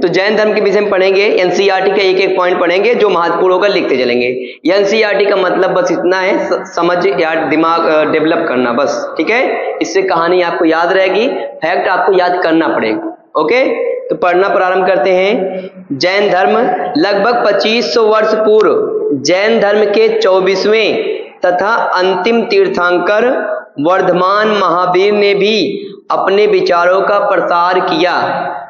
तो जैन धर्म के विषय में पढ़ेंगे, एनसीईआरटी का एक एक पॉइंट पढ़ेंगे, जो महत्वपूर्ण होगा लिखते चलेंगे। एनसीईआरटी का मतलब बस इतना है, समझ या दिमाग डेवलप करना बस, ठीक है। इससे कहानी आपको याद रहेगी, फैक्ट आपको याद करना पड़ेगा। ओके, तो पढ़ना प्रारंभ करते हैं। जैन धर्म लगभग 2500 वर्ष पूर्व जैन धर्म के 24वें तथा अंतिम तीर्थंकर वर्धमान महावीर ने भी अपने विचारों का प्रसार किया।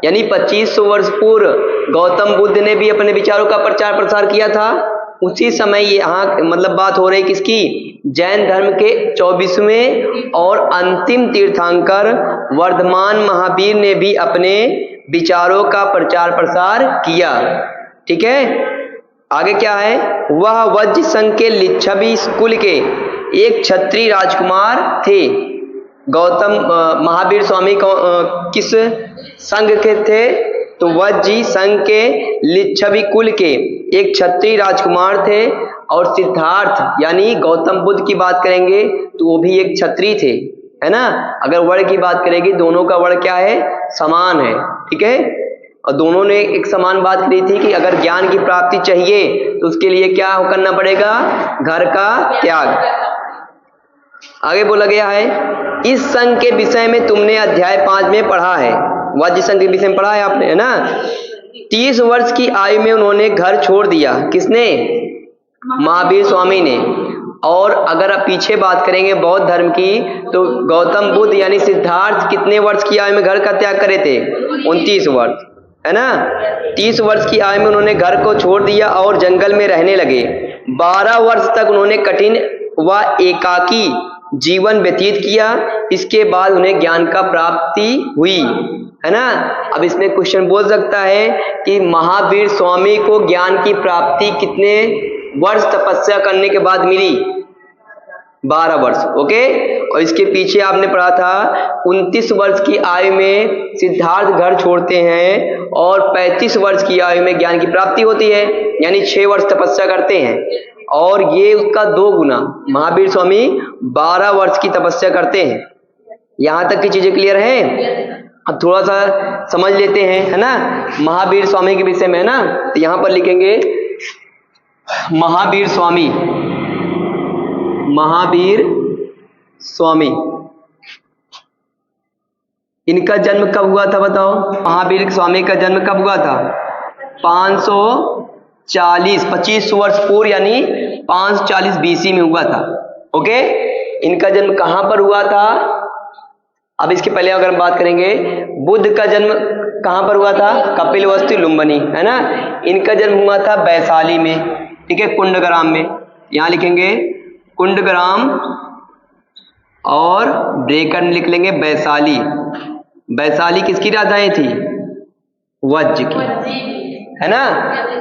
यानी 2500 वर्ष पूर्व गौतम बुद्ध ने भी अपने विचारों का प्रचार प्रसार किया था। उसी समय यहाँ मतलब बात हो रही किसकी? जैन धर्म के 24वें और अंतिम तीर्थंकर वर्धमान महावीर ने भी अपने विचारों का प्रचार प्रसार किया। ठीक है, आगे क्या है? वह वज्र संघ के लिच्छवी कुल के एक क्षत्रिय राजकुमार थे। गौतम महावीर स्वामी किस संघ के थे? तो वज्र संघ के लिच्छवी कुल के एक क्षत्रिय राजकुमार थे। और सिद्धार्थ यानी गौतम बुद्ध की बात करेंगे तो वो भी एक क्षत्रिय थे, है ना। अगर वर्ण की बात करेंगे, दोनों का वर्ण क्या है? समान है, ठीक है। और दोनों ने एक समान बात करी थी कि अगर ज्ञान की प्राप्ति चाहिए तो उसके लिए क्या करना पड़ेगा? घर का त्याग। आगे बोला गया है, इस संघ के विषय में तुमने अध्याय 5 में पढ़ा है। वज्र संघ के विषय में पढ़ा है आपने, है ना। 30 वर्ष की आयु में उन्होंने घर छोड़ दिया। किसने? महावीर स्वामी ने। और अगर आप पीछे बात करेंगे बौद्ध धर्म की, तो गौतम बुद्ध यानी सिद्धार्थ कितने वर्ष की आयु में घर का त्याग करे थे? 29 वर्ष, है ना। 30 वर्ष की आयु में उन्होंने घर को छोड़ दिया और जंगल में रहने लगे। 12 वर्ष तक उन्होंने कठिन व एकाकी जीवन व्यतीत किया। इसके बाद उन्हें ज्ञान का प्राप्ति हुई, है ना। अब इसमें क्वेश्चन बोल सकता है कि महावीर स्वामी को ज्ञान की प्राप्ति कितने वर्ष तपस्या करने के बाद मिली? 12 वर्ष, ओके। और इसके पीछे आपने पढ़ा था 29 वर्ष की आयु में सिद्धार्थ घर छोड़ते हैं और 35 वर्ष की आयु में ज्ञान की प्राप्ति होती है, यानी 6 वर्ष तपस्या करते हैं। और ये उसका 2 गुना, महावीर स्वामी 12 वर्ष की तपस्या करते हैं। यहां तक की चीजें क्लियर है? अब थोड़ा सा समझ लेते हैं, है ना, महावीर स्वामी के विषय में, है ना। तो यहां पर लिखेंगे महावीर स्वामी। महावीर स्वामी, इनका जन्म कब हुआ था बताओ? महावीर स्वामी का जन्म कब हुआ था? 540, 25 वर्ष पूर्व यानी 540 BC में हुआ था। ओके, इनका जन्म कहां पर हुआ था? अब इसके पहले अगर हम बात करेंगे, बुद्ध का जन्म कहां पर हुआ था? कपिलवस्तु लुम्बिनी, है ना। इनका जन्म हुआ था वैशाली में, ठीक है, कुंडग्राम में। यहां लिखेंगे कुंडग्राम और ब्रेकर लिख लेंगे वैशाली। वैशाली किसकी राजधानी थी? वज्र की, है ना।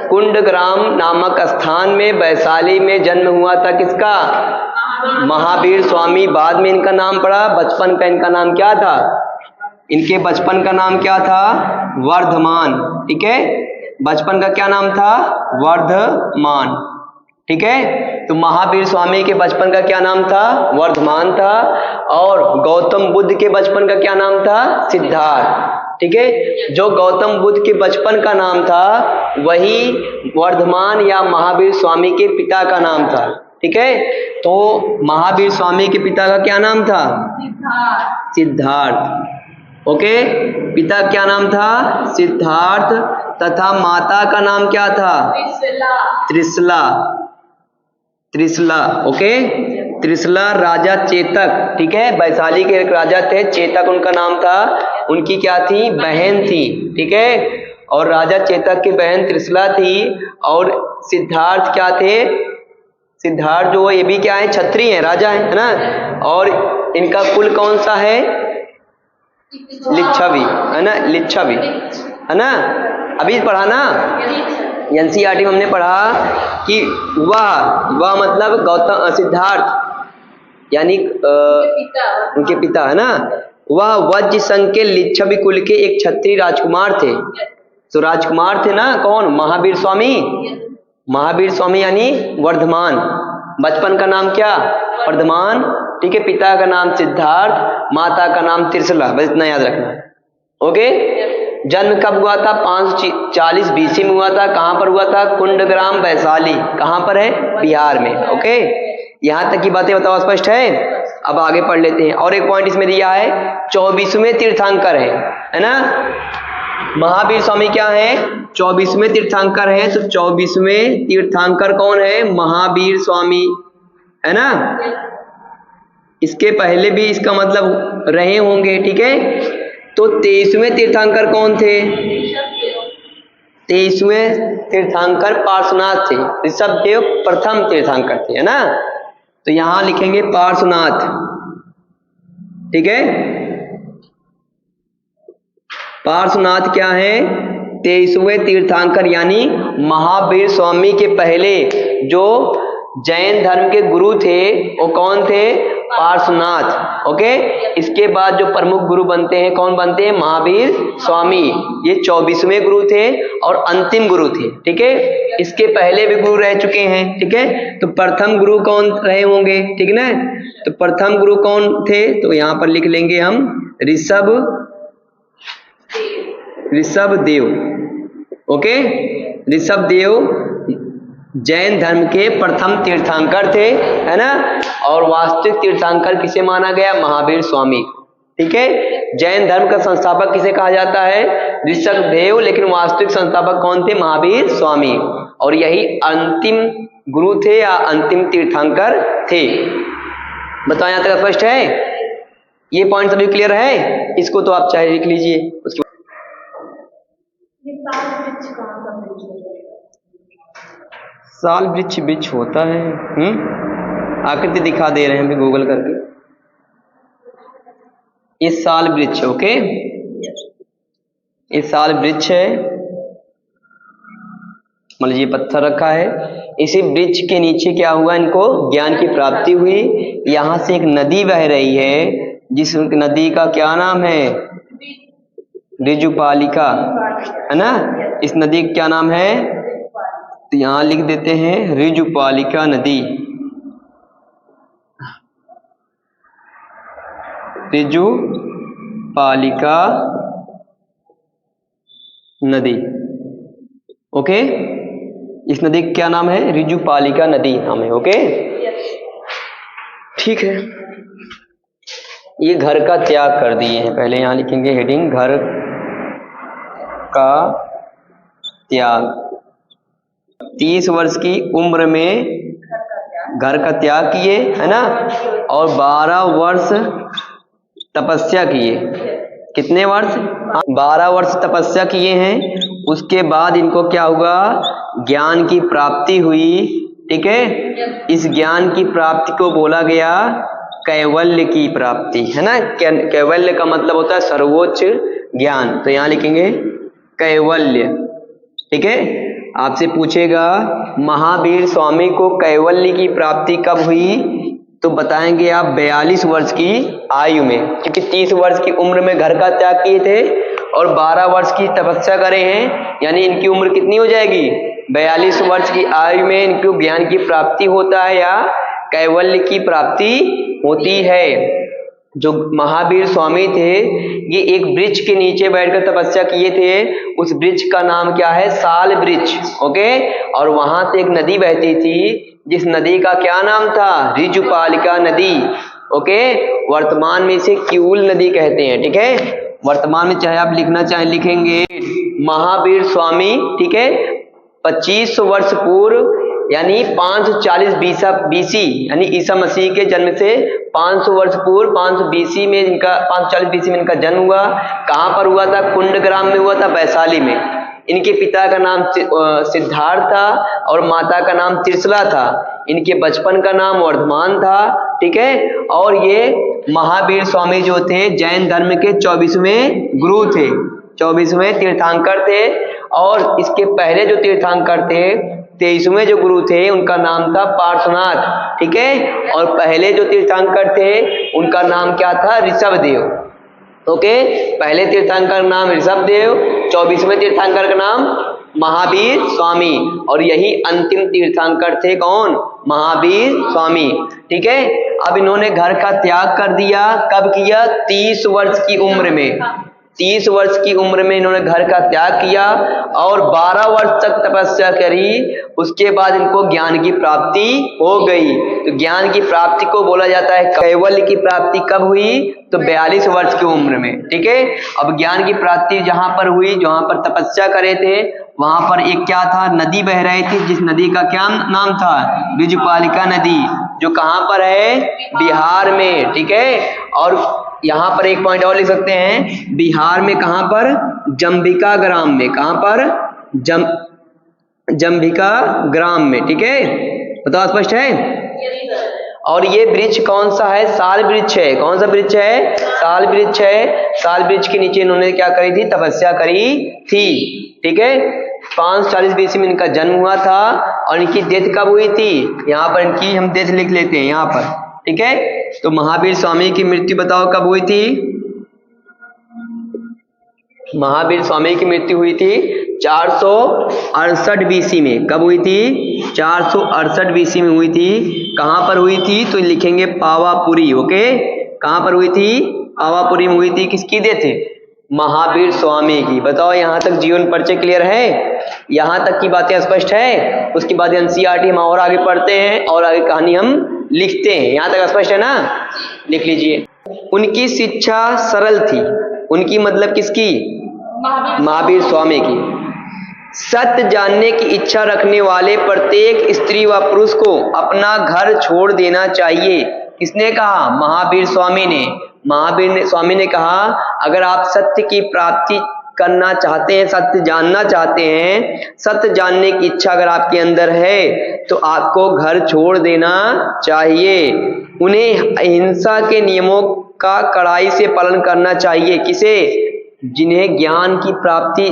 कुंडग्राम नामक स्थान में वैशाली में जन्म हुआ था किसका? महावीर स्वामी। बाद में इनका नाम पड़ा, बचपन का इनका नाम क्या था? इनके बचपन का नाम क्या था? वर्धमान, ठीक है। बचपन का क्या नाम था? वर्धमान, ठीक है। तो महावीर स्वामी के बचपन का क्या नाम था? वर्धमान था। और गौतम बुद्ध के बचपन का क्या नाम था? सिद्धार्थ, ठीक है। जो गौतम बुद्ध के बचपन का नाम था वही वर्धमान या महावीर स्वामी के पिता का नाम था, ठीक है। तो महावीर स्वामी के पिता का क्या नाम था? सिद्धार्थ, ओके। पिता क्या नाम था? सिद्धार्थ। तथा माता का नाम क्या था? त्रिशला, त्रिशला, ओके। त्रिशला राजा चेतक, ठीक है। वैशाली के एक राजा थे, चेतक उनका नाम था। उनकी क्या थी? बहन थी, ठीक है। और राजा चेतक की बहन त्रिशला थी। और सिद्धार्थ क्या थे? सिद्धार्थ जो ये भी क्या है? क्षत्रिय है, राजा है ना। और इनका कुल कौन सा है? लिच्छवी, है ना, लिच्छवी, है ना। अभी पढ़ा ना एनसीईआरटी में हमने पढ़ा कि वह मतलब गौतम सिद्धार्थ यानी उनके पिता, है ना। वह वज्र संघ के लिच्छवी कुल के एक क्षत्रिय राजकुमार थे। तो राजकुमार थे ना, कौन? महावीर स्वामी। महावीर स्वामी यानी वर्धमान। बचपन का नाम क्या? वर्धमान, ठीक है। पिता का नाम सिद्धार्थ, माता का नाम त्रिशला, बस इतना याद रखना, ओके। जन्म कब हुआ था? 540 BC में हुआ था। कहां पर हुआ था? कुंडग्राम वैशाली। कहां पर है? बिहार में। ओके, यहां तक की बातें बताओ, स्पष्ट है? अब आगे पढ़ लेते हैं। और एक पॉइंट इसमें दिया है, 24वें तीर्थंकर है ना। महावीर स्वामी क्या है? 24वें तीर्थंकर है। तो 24वें तीर्थंकर कौन है? महावीर स्वामी, है ना। इसके पहले भी इसका मतलब रहे होंगे, ठीक है। तो 23वें तीर्थंकर कौन थे? 23वें तीर्थंकर पार्श्वनाथ थे। ऋषभदेव प्रथम तीर्थंकर थे, है ना। तो यहां लिखेंगे पार्श्वनाथ, ठीक है। पार्श्वनाथ क्या है? 23वें तीर्थंकर, यानी महावीर स्वामी के पहले जो जैन धर्म के गुरु थे वो कौन थे? पार्श्वनाथ। ओके, इसके बाद जो प्रमुख गुरु बनते हैं, कौन बनते हैं? महावीर स्वामी। ये 24वें गुरु थे और अंतिम गुरु थे, ठीक है। इसके पहले भी गुरु रह चुके हैं, ठीक है। तो प्रथम गुरु कौन रहे होंगे, ठीक ना। तो प्रथम गुरु कौन थे? तो यहां पर लिख लेंगे हम ऋषभदेव। ओके, ऋषभदेव जैन धर्म के प्रथम तीर्थंकर थे, है ना। और वास्तविक तीर्थंकर किसे माना गया? महावीर स्वामी, ठीक है। जैन धर्म का संस्थापक किसे कहा जाता है? ऋषभदेव, लेकिन वास्तविक संस्थापक कौन थे? महावीर स्वामी। और यही अंतिम गुरु थे या अंतिम तीर्थंकर थे। बताओ, यहां तक स्पष्ट है? ये पॉइंट सभी क्लियर है? इसको तो आप चाहे लिख लीजिए। उसके साल वृक्ष होता है, आकृति दिखा दे रहे हैं अभी गूगल करके। ये साल वृक्ष, ओके, ये साल वृक्ष है। मान लीजिए पत्थर रखा है, इसी वृक्ष के नीचे क्या हुआ? इनको ज्ञान की प्राप्ति हुई। यहां से एक नदी बह रही है, जिस नदी का क्या नाम है? ऋजुपालिका, है ना। इस नदी का क्या नाम है? तो यहां लिख देते हैं ऋजुपालिका नदी। ऋजुपालिका नदी, ओके। इस नदी का क्या नाम है? ऋजुपालिका नदी नाम है, ओके, ठीक है। ये घर का त्याग कर दिए हैं, पहले यहां लिखेंगे हेडिंग घर का त्याग। 30 वर्ष की उम्र में घर का त्याग किए, है ना। और 12 वर्ष तपस्या किए। कितने वर्ष? 12 वर्ष तपस्या किए हैं। उसके बाद इनको क्या हुआ? ज्ञान की प्राप्ति हुई, ठीक है। इस ज्ञान की प्राप्ति को बोला गया कैवल्य की प्राप्ति, है ना। कैवल्य का मतलब होता है सर्वोच्च ज्ञान। तो यहां लिखेंगे कैवल्य, ठीक है। आपसे पूछेगा महावीर स्वामी को कैवल्य की प्राप्ति कब हुई? तो बताएंगे आप 42 वर्ष की आयु में, क्योंकि 30 वर्ष की उम्र में घर का त्याग किए थे और 12 वर्ष की तपस्या करे हैं, यानी इनकी उम्र कितनी हो जाएगी? 42 वर्ष की आयु में इनको ज्ञान की प्राप्ति होता है या कैवल्य की प्राप्ति होती है। जो महावीर स्वामी थे ये एक वृक्ष के नीचे बैठकर तपस्या किए थे। उस वृक्ष का नाम क्या है? साल वृक्ष, ओके। और वहां से एक नदी बहती थी, जिस नदी का क्या नाम था? ऋजुपालिका नदी, ओके। वर्तमान में इसे किऊल नदी कहते हैं, ठीक है। वर्तमान में चाहे आप लिखना चाहे लिखेंगे महावीर स्वामी, ठीक है। 2500 वर्ष पूर्व यानी 540 BC, यानी ईसा मसीह के जन्म से 500 वर्ष पूर्व 540 में इनका जन्म हुआ। कहां पर हुआ था? कुंडग्राम में हुआ था, वैशाली में। इनके पिता का नाम सिद्धार्थ था और माता का नाम त्रिशला था। इनके बचपन का नाम वर्धमान था, ठीक है। और ये महावीर स्वामी जो थे जैन धर्म के 24वें गुरु थे, 24वें तीर्थंकर थे। और इसके पहले जो तीर्थंकर थे 23वें जो गुरु थे उनका नाम था पार्श्वनाथ, ठीक है। और पहले जो तीर्थंकर थे उनका नाम क्या था? ऋषभदेव, ओके। पहले तीर्थंकर नाम ऋषभदेव, 24वें तीर्थंकर का नाम महावीर स्वामी। और यही अंतिम तीर्थंकर थे, कौन? महावीर स्वामी, ठीक है। अब इन्होंने घर का त्याग कर दिया, कब किया? 30 वर्ष की उम्र में। 30 वर्ष की उम्र में इन्होंने घर का त्याग किया और 12 वर्ष तक तपस्या करी, उसके बाद इनको ज्ञान की प्राप्ति हो गई। तो ज्ञान की प्राप्ति को बोला जाता है कैवल्य की प्राप्ति कब हुई? तो 42 वर्ष की उम्र में, ठीक है। अब ज्ञान की प्राप्ति जहां पर हुई, जहां पर तपस्या करे थे, वहां पर एक क्या था, नदी बह रही थी, जिस नदी का क्या नाम था? ब्रिजपालिका नदी, जो कहां पर है? बिहार में, ठीक है। और यहाँ पर एक पॉइंट और लिख सकते हैं, बिहार में कहां पर? जंबिका ग्राम में। कहां पर? जंबिका ग्राम में, ठीक है। बताओ, स्पष्ट है? और ये वृक्ष कौन सा है? साल वृक्ष है। कौन सा वृक्ष है? साल वृक्ष है। साल वृक्ष के नीचे इन्होंने क्या करी थी? तपस्या करी थी, ठीक है। 540 BC में इनका जन्म हुआ था और इनकी डेथ कब हुई थी? यहाँ पर इनकी हम डेथ लिख लेते हैं यहाँ पर, ठीक है। तो महावीर स्वामी की मृत्यु बताओ कब हुई थी? महावीर स्वामी की मृत्यु हुई थी 468 BC में। कब हुई थी? 468 BC में हुई थी। कहां पर हुई थी? तो लिखेंगे पावापुरी, ओके। कहां पर हुई थी? पावापुरी में हुई थी। किसकी डेथ? महावीर स्वामी की। बताओ, यहां तक जीवन परिचय क्लियर है? यहां तक की बातें स्पष्ट है? उसके बाद एनसीईआरटी हम और आगे पढ़ते हैं और आगे कहानी हम लिखते हैं। यहां तक स्पष्ट है ना? लिख लीजिए। उनकी शिक्षा सरल थी। उनकी मतलब किसकी? महावीर स्वामी की। सत्य जानने की इच्छा रखने वाले प्रत्येक स्त्री व पुरुष को अपना घर छोड़ देना चाहिए। किसने कहा? महावीर स्वामी ने। महावीर स्वामी ने कहा, अगर आप सत्य की प्राप्ति करना चाहते हैं, सत्य जानना चाहते हैं, सत्य जानने की इच्छा अगर आपके अंदर है, तो आपको घर छोड़ देना चाहिए। उन्हें अहिंसा के नियमों का कड़ाई से पालन करना चाहिए। किसे? जिन्हें ज्ञान की प्राप्ति,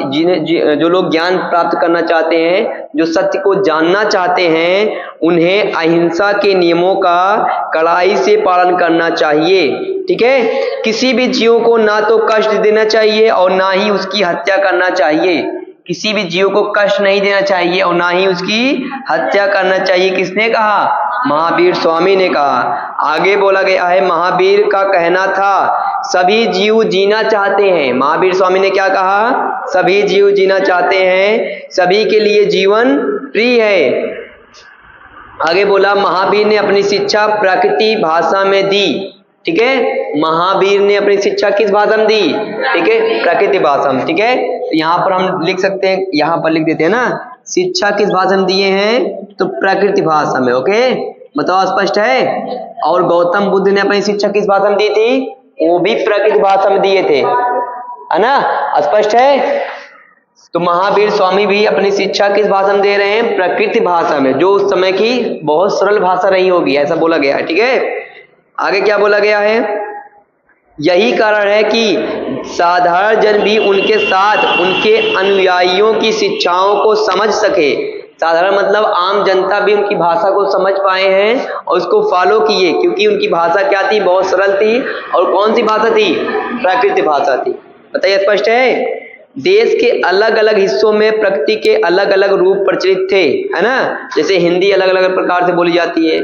जो लोग ज्ञान प्राप्त करना चाहते हैं, जो सत्य को जानना चाहते हैं, उन्हें अहिंसा के नियमों का कड़ाई से पालन करना चाहिए, ठीक है। किसी भी जीव को ना तो कष्ट देना चाहिए और ना ही उसकी हत्या करना चाहिए। किसी भी जीव को कष्ट नहीं देना चाहिए और ना ही उसकी हत्या करना चाहिए। किसने कहा? महावीर स्वामी ने कहा। आगे बोला गया है, महावीर का कहना था सभी जीव जीना चाहते हैं। महावीर स्वामी ने क्या कहा? सभी जीव जीना चाहते हैं, सभी के लिए जीवन प्रिय है। आगे बोला, महावीर ने अपनी शिक्षा प्रकृति भाषा में दी, ठीक है। महावीर ने अपनी शिक्षा किस भाषा में दी? ठीक है, प्रकृति भाषा में, ठीक है। तो यहाँ पर हम लिख सकते हैं, यहाँ पर लिख देते हैं ना, शिक्षा किस भाषा में दिए हैं? तो प्रकृति भाषा में, ओके। बताओ, स्पष्ट है? और गौतम बुद्ध ने अपनी शिक्षा किस भाषा में दी थी? वो भी प्रकृति भाषा में दिए थे, है ना? स्पष्ट है? तो महावीर स्वामी भी अपनी शिक्षा किस भाषा में दे रहे हैं? प्रकृति भाषा में, जो उस समय की बहुत सरल भाषा रही होगी, ऐसा बोला गया है, ठीक है। आगे क्या बोला गया है? यही कारण है कि साधारण जन भी उनके साथ उनके अनुयायियों की शिक्षाओं को समझ सके। साधारण मतलब आम जनता भी उनकी भाषा को समझ पाए हैं और उसको फॉलो किए, क्योंकि उनकी भाषा क्या थी? बहुत सरल थी। और कौन सी भाषा थी? प्रकृति भाषा थी। बताइए, स्पष्ट है? देश के अलग अलग हिस्सों में प्रकृति के अलग अलग रूप प्रचलित थे, है ना? जैसे हिंदी अलग अलग प्रकार से बोली जाती है,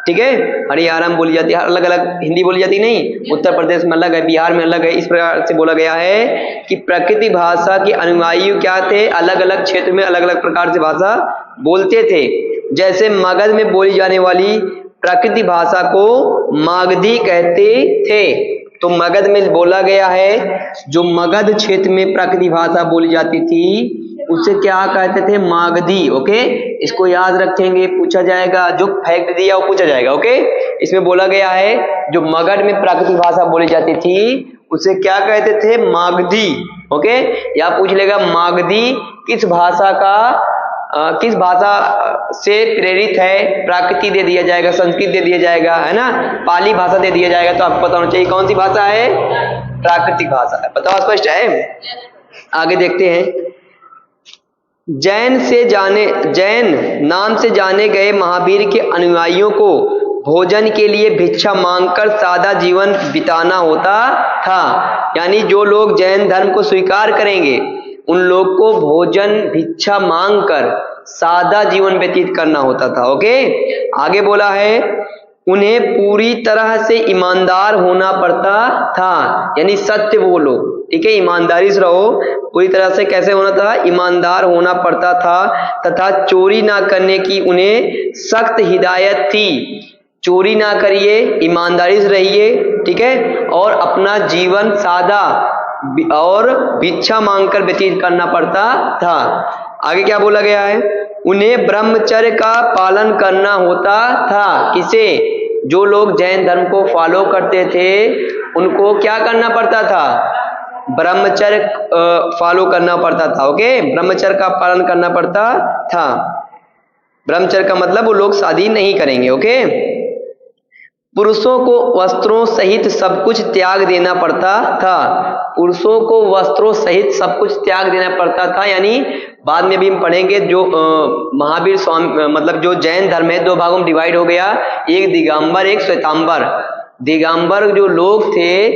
ठीक है। हरियाणा में बोली जाती है, अलग अलग हिंदी बोली जाती नहीं। उत्तर प्रदेश में अलग है, बिहार में अलग है। इस प्रकार से बोला गया है कि प्रकृति भाषा के अनुयायी क्या थे? अलग अलग क्षेत्र में अलग अलग प्रकार से भाषा बोलते थे। जैसे मगध में बोली जाने वाली प्रकृति भाषा को मागधी कहते थे। तो मगध में बोला गया है, जो मगध क्षेत्र में प्रकृति भाषा बोली जाती थी उसे क्या कहते थे? मागधी, ओके। इसको याद रखेंगे, पूछा जाएगा, जो फैक्ट दिया वो पूछा जाएगा, ओके। इसमें बोला गया है, जो मगध में प्राकृतिक भाषा बोली जाती थी उसे क्या कहते थे? मागधी, ओके। या पूछ लेगा, मागधी किस भाषा का किस भाषा से प्रेरित है? प्राकृति दे दिया जाएगा, संस्कृत दे दिया जाएगा, है ना, पाली भाषा दे दिया जाएगा। तो आपको पता होना चाहिए कौन सी भाषा है? प्राकृतिक भाषा है। बताओ, स्पष्ट है? आगे देखते हैं। जैन नाम से जाने गए महावीर के अनुयायियों को भोजन के लिए भिक्षा मांगकर सादा जीवन बिताना होता था। यानी जो लोग जैन धर्म को स्वीकार करेंगे उन लोग को भोजन भिक्षा मांगकर सादा जीवन व्यतीत करना होता था, ओके। आगे बोला है, उन्हें पूरी तरह से ईमानदार होना पड़ता था, यानी सत्य बोलो, ठीक है, ईमानदारी से रहो, पूरी तरह से कैसे होना था, ईमानदार होना पड़ता था, तथा चोरी ना करने की उन्हें सख्त हिदायत थी। चोरी ना करिए, ईमानदारी से रहिए, ठीक है, और अपना जीवन सादा और भिक्षा मांगकर व्यतीत करना पड़ता था। आगे क्या बोला गया है, उन्हें ब्रह्मचर्य का पालन करना होता था। किसे, जो लोग जैन धर्म को फॉलो करते थे उनको क्या करना पड़ता था, ब्रह्मचर्य फॉलो करना पड़ता था। ओके, ब्रह्मचर्य का पालन करना पड़ता था। ब्रह्मचर्य का मतलब वो लोग शादी नहीं करेंगे। ओके, पुरुषों को वस्त्रों सहित सब कुछ त्याग देना पड़ता था। पुरुषों को वस्त्रों सहित सब कुछ त्याग देना पड़ता था, यानी बाद में भी हम पढ़ेंगे, जो महावीर स्वामी मतलब जो जैन धर्म है 2 भागों में डिवाइड हो गया, एक दिगंबर एक श्वेतांबर। दिगंबर जो लोग थे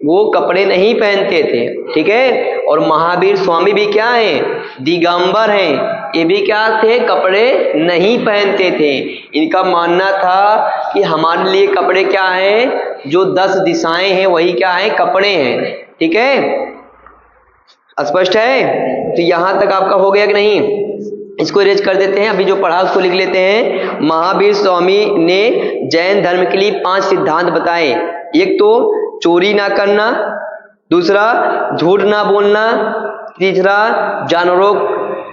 वो कपड़े नहीं पहनते थे, ठीक है, और महावीर स्वामी भी क्या है, दिगंबर हैं, ये भी क्या थे, कपड़े नहीं पहनते थे। इनका मानना था कि हमारे लिए कपड़े क्या है, जो 10 दिशाएं हैं वही क्या है, कपड़े हैं। ठीक है, स्पष्ट है। तो यहां तक आपका हो गया कि नहीं, इसको इरेज कर देते हैं, अभी जो पढ़ा उसको लिख लेते हैं। महावीर स्वामी ने जैन धर्म के लिए 5 सिद्धांत बताए। एक तो चोरी ना करना, दूसरा झूठ ना बोलना, तीसरा जानवरों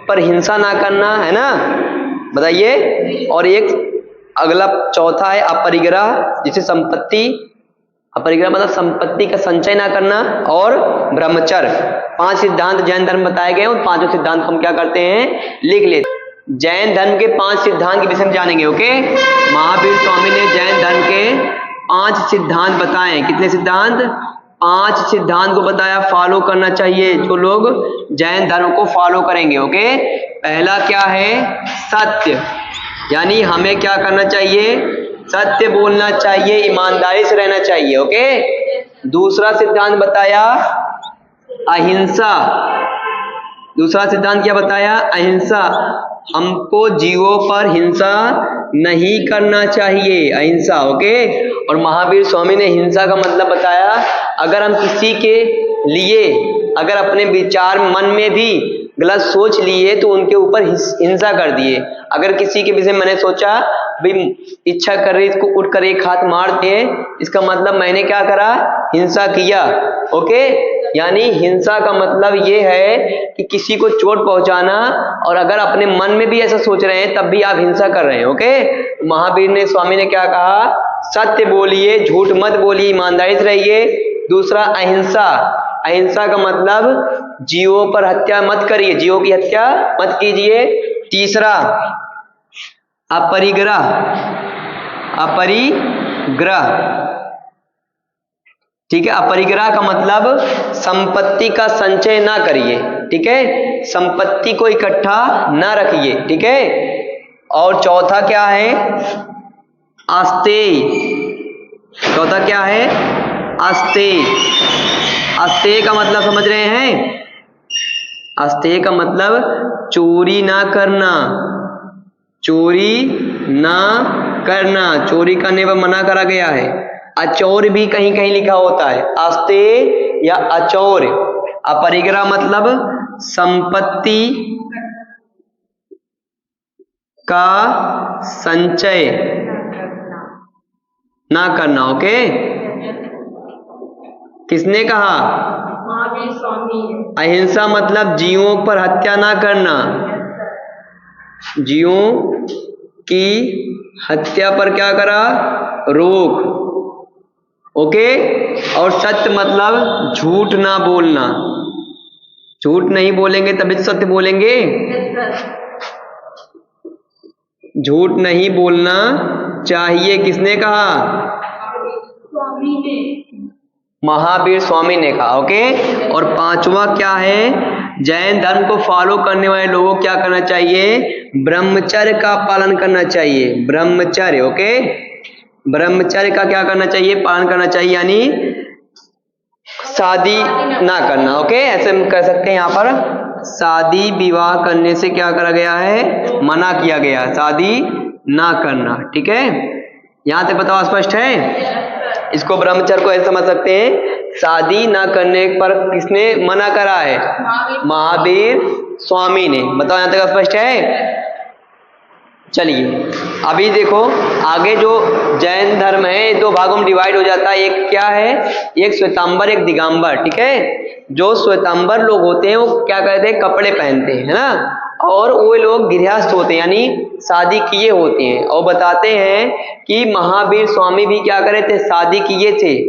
पर हिंसा ना करना, है ना, बताइए, और एक अगला चौथा है अपरिग्रह, जिसे संपत्ति, अपरिग्रह मतलब संपत्ति का संचय ना करना, और ब्रह्मचर्य। 5 सिद्धांत जैन धर्म बताए गए, उन 5 सिद्धांत हम क्या करते हैं, लिख लेते। जैन धर्म के 5 सिद्धांत के विषय में जानेंगे। ओके, महावीर स्वामी ने जैन धर्म के 5 सिद्धांत बताए। कितने सिद्धांत, 5 सिद्धांत को बताया, फॉलो करना चाहिए जो लोग जैन धर्म को फॉलो करेंगे। ओके, पहला क्या है, सत्य, यानी हमें क्या करना चाहिए, सत्य बोलना चाहिए, ईमानदारी से रहना चाहिए। ओके, दूसरा सिद्धांत बताया अहिंसा। दूसरा सिद्धांत क्या बताया, अहिंसा, हमको जीवों पर हिंसा नहीं करना चाहिए, अहिंसा। ओके, और महावीर स्वामी ने हिंसा का मतलब बताया, अगर हम किसी के लिए अगर अपने विचार मन में भी गलत सोच लिए तो उनके ऊपर हिंसा कर दिए। अगर किसी के विषय मैंने सोचा भाई इच्छा कर रही इसको उठ कर एक हाथ मार दे, इसका मतलब मैंने क्या करा, हिंसा किया। ओके, यानी हिंसा का मतलब ये है कि किसी को चोट पहुंचाना, और अगर अपने मन में भी ऐसा सोच रहे हैं तब भी आप हिंसा कर रहे हैं। ओके, महावीर ने स्वामी ने क्या कहा, सत्य बोलिए, झूठ मत बोलिए, ईमानदारी से रहिए। दूसरा अहिंसा, अहिंसा का मतलब जीवों पर हत्या मत करिए, जीवों की हत्या मत कीजिए। तीसरा अपरिग्रह, अपरिग्रह, ठीक है, अपरिग्रह का मतलब संपत्ति का संचय ना करिए, ठीक है, संपत्ति को इकट्ठा ना रखिए, ठीक है। और चौथा क्या है, अस्तेय। चौथा क्या है, अस्तेय। अस्तेय का मतलब समझ रहे हैं, अस्तेय का मतलब चोरी ना करना, चोरी ना करना, चोरी करने पर मना करा गया है। अचौर भी कहीं कहीं लिखा होता है, अस्तेय या अचौर। अपरिग्रह मतलब संपत्ति का संचय ना करना। ओके, किसने कहा, महावीर स्वामी। अहिंसा मतलब जीवों पर हत्या ना करना, जीवों की हत्या पर क्या करा, रोक। ओके, और सत्य मतलब झूठ ना बोलना, झूठ नहीं बोलेंगे तभी तो सत्य बोलेंगे, झूठ नहीं बोलना चाहिए। किसने कहा, स्वामी ने, महावीर स्वामी ने कहा। ओके, और 5वां क्या है, जैन धर्म को फॉलो करने वाले लोगों को क्या करना चाहिए, ब्रह्मचर्य का पालन करना चाहिए, ब्रह्मचर्य। ओके, ब्रह्मचर्य का क्या करना चाहिए, पालन करना चाहिए, यानी शादी ना करना। ओके, ऐसे हम कह सकते हैं, यहाँ पर शादी विवाह करने से क्या करा गया है, मना किया गया, शादी ना करना। ठीक है, यहाँ तक बताओ, स्पष्ट है। इसको ब्रह्मचर्य को ऐसे समझ सकते हैं, शादी ना करने पर किसने मना करा है? महावीर स्वामी ने। बताओ यहां तक स्पष्ट है? चलिए अभी देखो आगे जो जैन धर्म है दो भागों में डिवाइड हो जाता है। एक क्या है? एक श्वेतांबर, एक दिगंबर। ठीक है, जो श्वेतांबर लोग होते हैं वो क्या करते हैं? कपड़े पहनते हैं, है ना, और वो लोग गृहस्थ होते हैं यानी शादी किए होते हैं। और बताते हैं कि महावीर स्वामी भी क्या करे थे? शादी किए थे।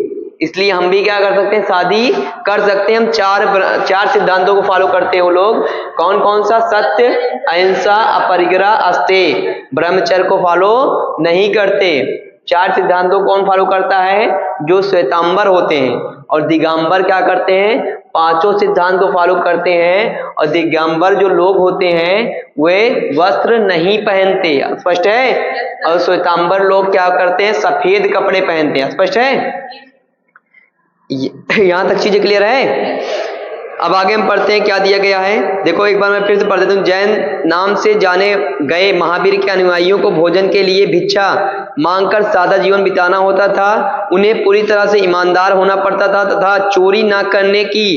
इसलिए हम भी क्या कर सकते हैं? शादी कर सकते हैं। हम चार सिद्धांतों को फॉलो करते हैं वो लोग। कौन कौन सा? सत्य, अहिंसा, अपरिग्रह, अस्तेय। ब्रह्मचर्य को फॉलो नहीं करते। चार सिद्धांतों को कौन फॉलो करता है? जो श्वेतांबर होते हैं। और दिगंबर क्या करते हैं? पांचों सिद्धांत को फॉलो करते हैं। और दिगंबर जो लोग होते हैं वे वस्त्र नहीं पहनते। स्पष्ट है? और श्वेतांबर लोग क्या करते हैं? सफेद कपड़े पहनते हैं। स्पष्ट है? यहां तक चीजें क्लियर है? अब आगे हम पढ़ते हैं क्या दिया गया है। देखो एक बार मैं फिर से पढ़ देता हूं। जैन नाम से जाने गए महावीर के अनुयायियों को भोजन के लिए भिक्षा मांगकर सादा जीवन बिताना होता था। उन्हें पूरी तरह से ईमानदार होना पड़ता था तथा चोरी न करने की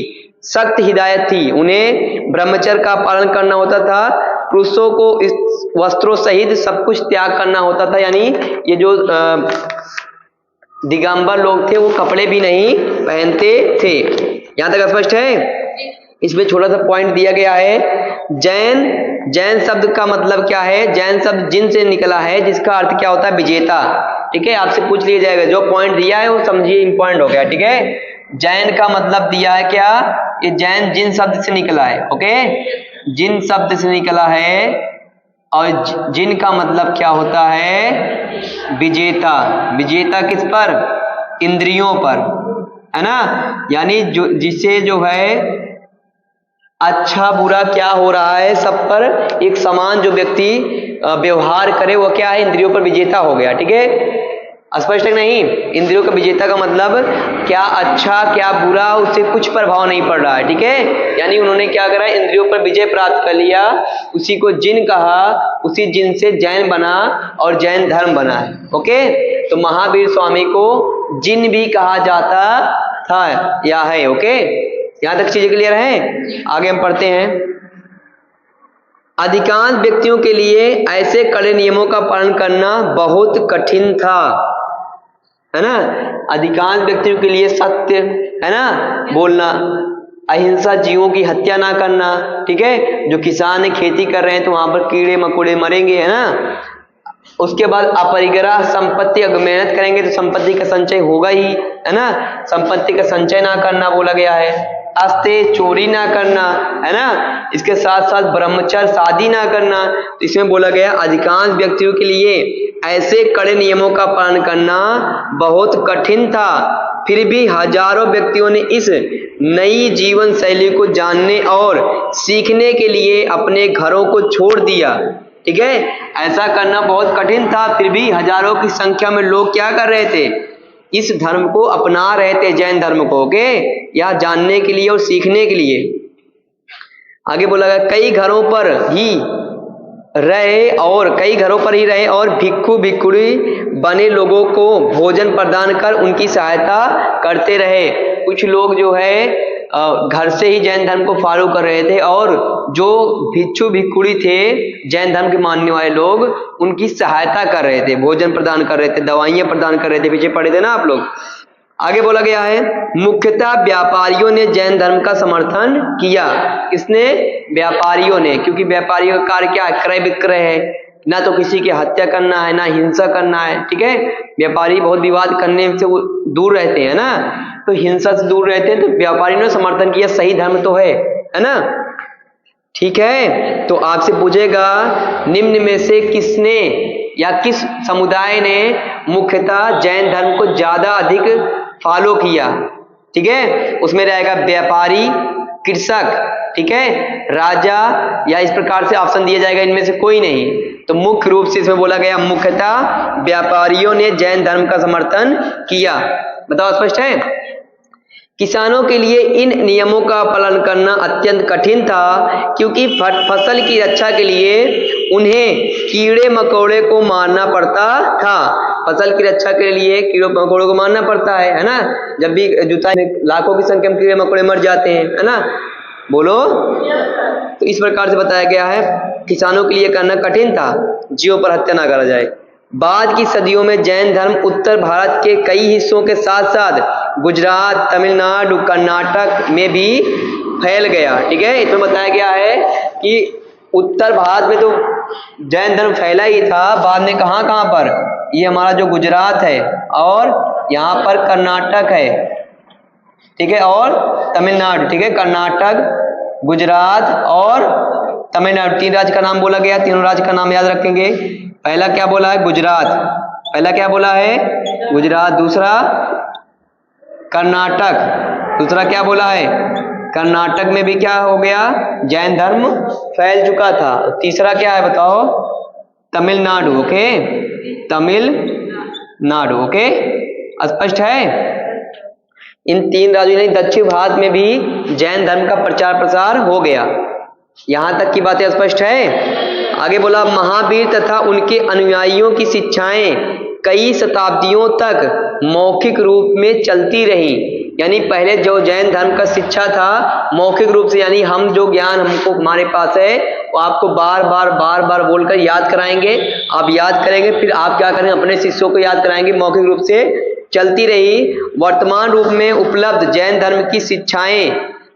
सख्त हिदायत थी। उन्हें ब्रह्मचर्य का पालन करना होता था। पुरुषों को इस वस्त्रों सहित सब कुछ त्याग करना होता था। यानी ये जो दिगंबर लोग थे वो कपड़े भी नहीं पहनते थे। यहां तक स्पष्ट है? इसमें छोटा सा पॉइंट दिया गया है। जैन शब्द का मतलब क्या है? जैन शब्द जिन से निकला है जिसका अर्थ क्या होता है? विजेता। ठीक है, आपसे पूछ लिया जाएगा। जो पॉइंट दिया है वो समझिए इंपॉर्टेंट हो गया। ठीक है, जैन का मतलब दिया है क्या? ये जैन जिन शब्द से निकला है। ओके, जिन शब्द से निकला है। और जिन का मतलब क्या होता है? विजेता। विजेता किस पर? इंद्रियों पर, है ना। यानी जो जिसे जो है अच्छा बुरा क्या हो रहा है सब पर एक समान जो व्यक्ति व्यवहार करे वो क्या है? इंद्रियों पर विजेता हो गया। ठीक है, स्पष्ट है नहीं? इंद्रियों का विजेता का मतलब क्या अच्छा क्या बुरा उससे कुछ प्रभाव नहीं पड़ रहा है। ठीक है, यानी उन्होंने क्या करा? इंद्रियों पर विजय प्राप्त कर लिया। उसी को जिन कहा, उसी जिन से जैन बना और जैन धर्म बना है। ओके, तो महावीर स्वामी को जिन भी कहा जाता था या है। ओके, यहां तक चीजें क्लियर हैं? आगे हम पढ़ते हैं। अधिकांश व्यक्तियों के लिए ऐसे कड़े नियमों का पालन करना बहुत कठिन था, है ना। अधिकांश व्यक्तियों के लिए सत्य, है ना, बोलना, अहिंसा, जीवों की हत्या ना करना। ठीक है, जो किसान है खेती कर रहे हैं तो वहां पर कीड़े मकोड़े मरेंगे, है ना। उसके बाद अपरिग्रह, संपत्ति अगर मेहनत करेंगे तो संपत्ति का संचय होगा ही, है ना। संपत्ति का संचय ना करना बोला गया है। अस्तेय, चोरी ना करना, है ना। इसके साथ साथ ब्रह्मचर्य, शादी ना करना। तो इसमें बोला गया अधिकांश व्यक्तियों के लिए ऐसे कड़े नियमों का पालन करना बहुत कठिन था। फिर भी हजारों व्यक्तियों ने इस नई जीवन शैली को जानने और सीखने के लिए अपने घरों को छोड़ दिया। ठीक है, ऐसा करना बहुत कठिन था, फिर भी हजारों की संख्या में लोग क्या कर रहे थे? इस धर्म को अपना रहे थे, जैन धर्म को। ओके, या जानने के लिए और सीखने के लिए। आगे बोला गया कई घरों पर ही रहे और भिक्षु भिक्षुणी बने लोगों को भोजन प्रदान कर उनकी सहायता करते रहे। कुछ लोग जो है घर से ही जैन धर्म को फॉलो कर रहे थे और जो भिक्षु भिक्षुणी थे जैन धर्म के मानने वाले लोग उनकी सहायता कर रहे थे, भोजन प्रदान कर रहे थे, दवाइयां प्रदान कर रहे थे। पीछे पढ़े थे ना आप लोग। आगे बोला गया है मुख्यतः व्यापारियों ने जैन धर्म का समर्थन किया। किसने? व्यापारियों ने, क्योंकि व्यापारियों का कार्य क्या है? क्रय विक्रय है, ना तो किसी की हत्या करना है ना हिंसा करना है। ठीक है, व्यापारी बहुत विवाद करने से दूर रहते हैं ना, तो हिंसा से दूर रहते हैं, तो व्यापारियों ने समर्थन किया। सही धर्म तो है ना। ठीक है, तो आपसे पूछेगा निम्न में से किसने या किस समुदाय ने मुख्यतः जैन धर्म को ज्यादा अधिक फॉलो किया? ठीक है, उसमें रहेगा व्यापारी, कृषक, ठीक है, राजा, या इस प्रकार से ऑप्शन दिया जाएगा इनमें से कोई नहीं। तो मुख्य रूप से इसमें बोला गया मुख्यतः व्यापारियों ने जैन धर्म का समर्थन किया। बताओ स्पष्ट है? किसानों के लिए इन नियमों का पालन करना अत्यंत कठिन था क्योंकि फसल की रक्षा के लिए उन्हें कीड़े मकोड़े को मारना पड़ता था। फसल की रक्षा के लिए कीड़ों मकोड़ों को मारना पड़ता है ना। जब भी जुताई में लाखों की संख्या में कीड़े मकोड़े मर जाते हैं, है ना। बोलो। तो इस प्रकार से बताया गया है, किसानों के लिए करना कठिन था, जीवों पर हत्या ना करा जाए। बाद की सदियों में जैन धर्म उत्तर भारत के कई हिस्सों के साथ साथ गुजरात, तमिलनाडु, कर्नाटक में भी फैल गया। ठीक है, इसमें बताया गया है कि उत्तर भारत में तो जैन धर्म फैला ही था, बाद में कहाँ कहाँ पर, ये हमारा जो गुजरात है और यहाँ पर कर्नाटक है, ठीक है, और तमिलनाडु। ठीक है, कर्नाटक, गुजरात और तमिलनाडु, 3 राज्य का नाम बोला गया। तीनों राज्य का नाम याद रखेंगे। पहला क्या बोला है? गुजरात। पहला क्या बोला है? गुजरात। दूसरा कर्नाटक। दूसरा क्या बोला है? कर्नाटक में भी क्या हो गया? जैन धर्म फैल चुका था। तीसरा क्या है बताओ? तमिलनाडु। ओके, तमिलनाडु। ओके, स्पष्ट है? इन 3 राज्यों यानी दक्षिण भारत में भी जैन धर्म का प्रचार प्रसार हो गया। यहां तक की बातें स्पष्ट है। आगे बोला, महावीर तथा उनके अनुयायियों की शिक्षाएं कई शताब्दियों तक मौखिक रूप में चलती रही। यानी पहले जो जैन धर्म का शिक्षा था मौखिक रूप से, यानी हम जो ज्ञान हमको हमारे पास है वो आपको बार बार बोलकर याद कराएंगे। आप याद करेंगे, फिर आप क्या करेंगे? अपने शिष्यों को याद कराएंगे। मौखिक रूप से चलती रही। वर्तमान रूप में उपलब्ध जैन धर्म की शिक्षाएं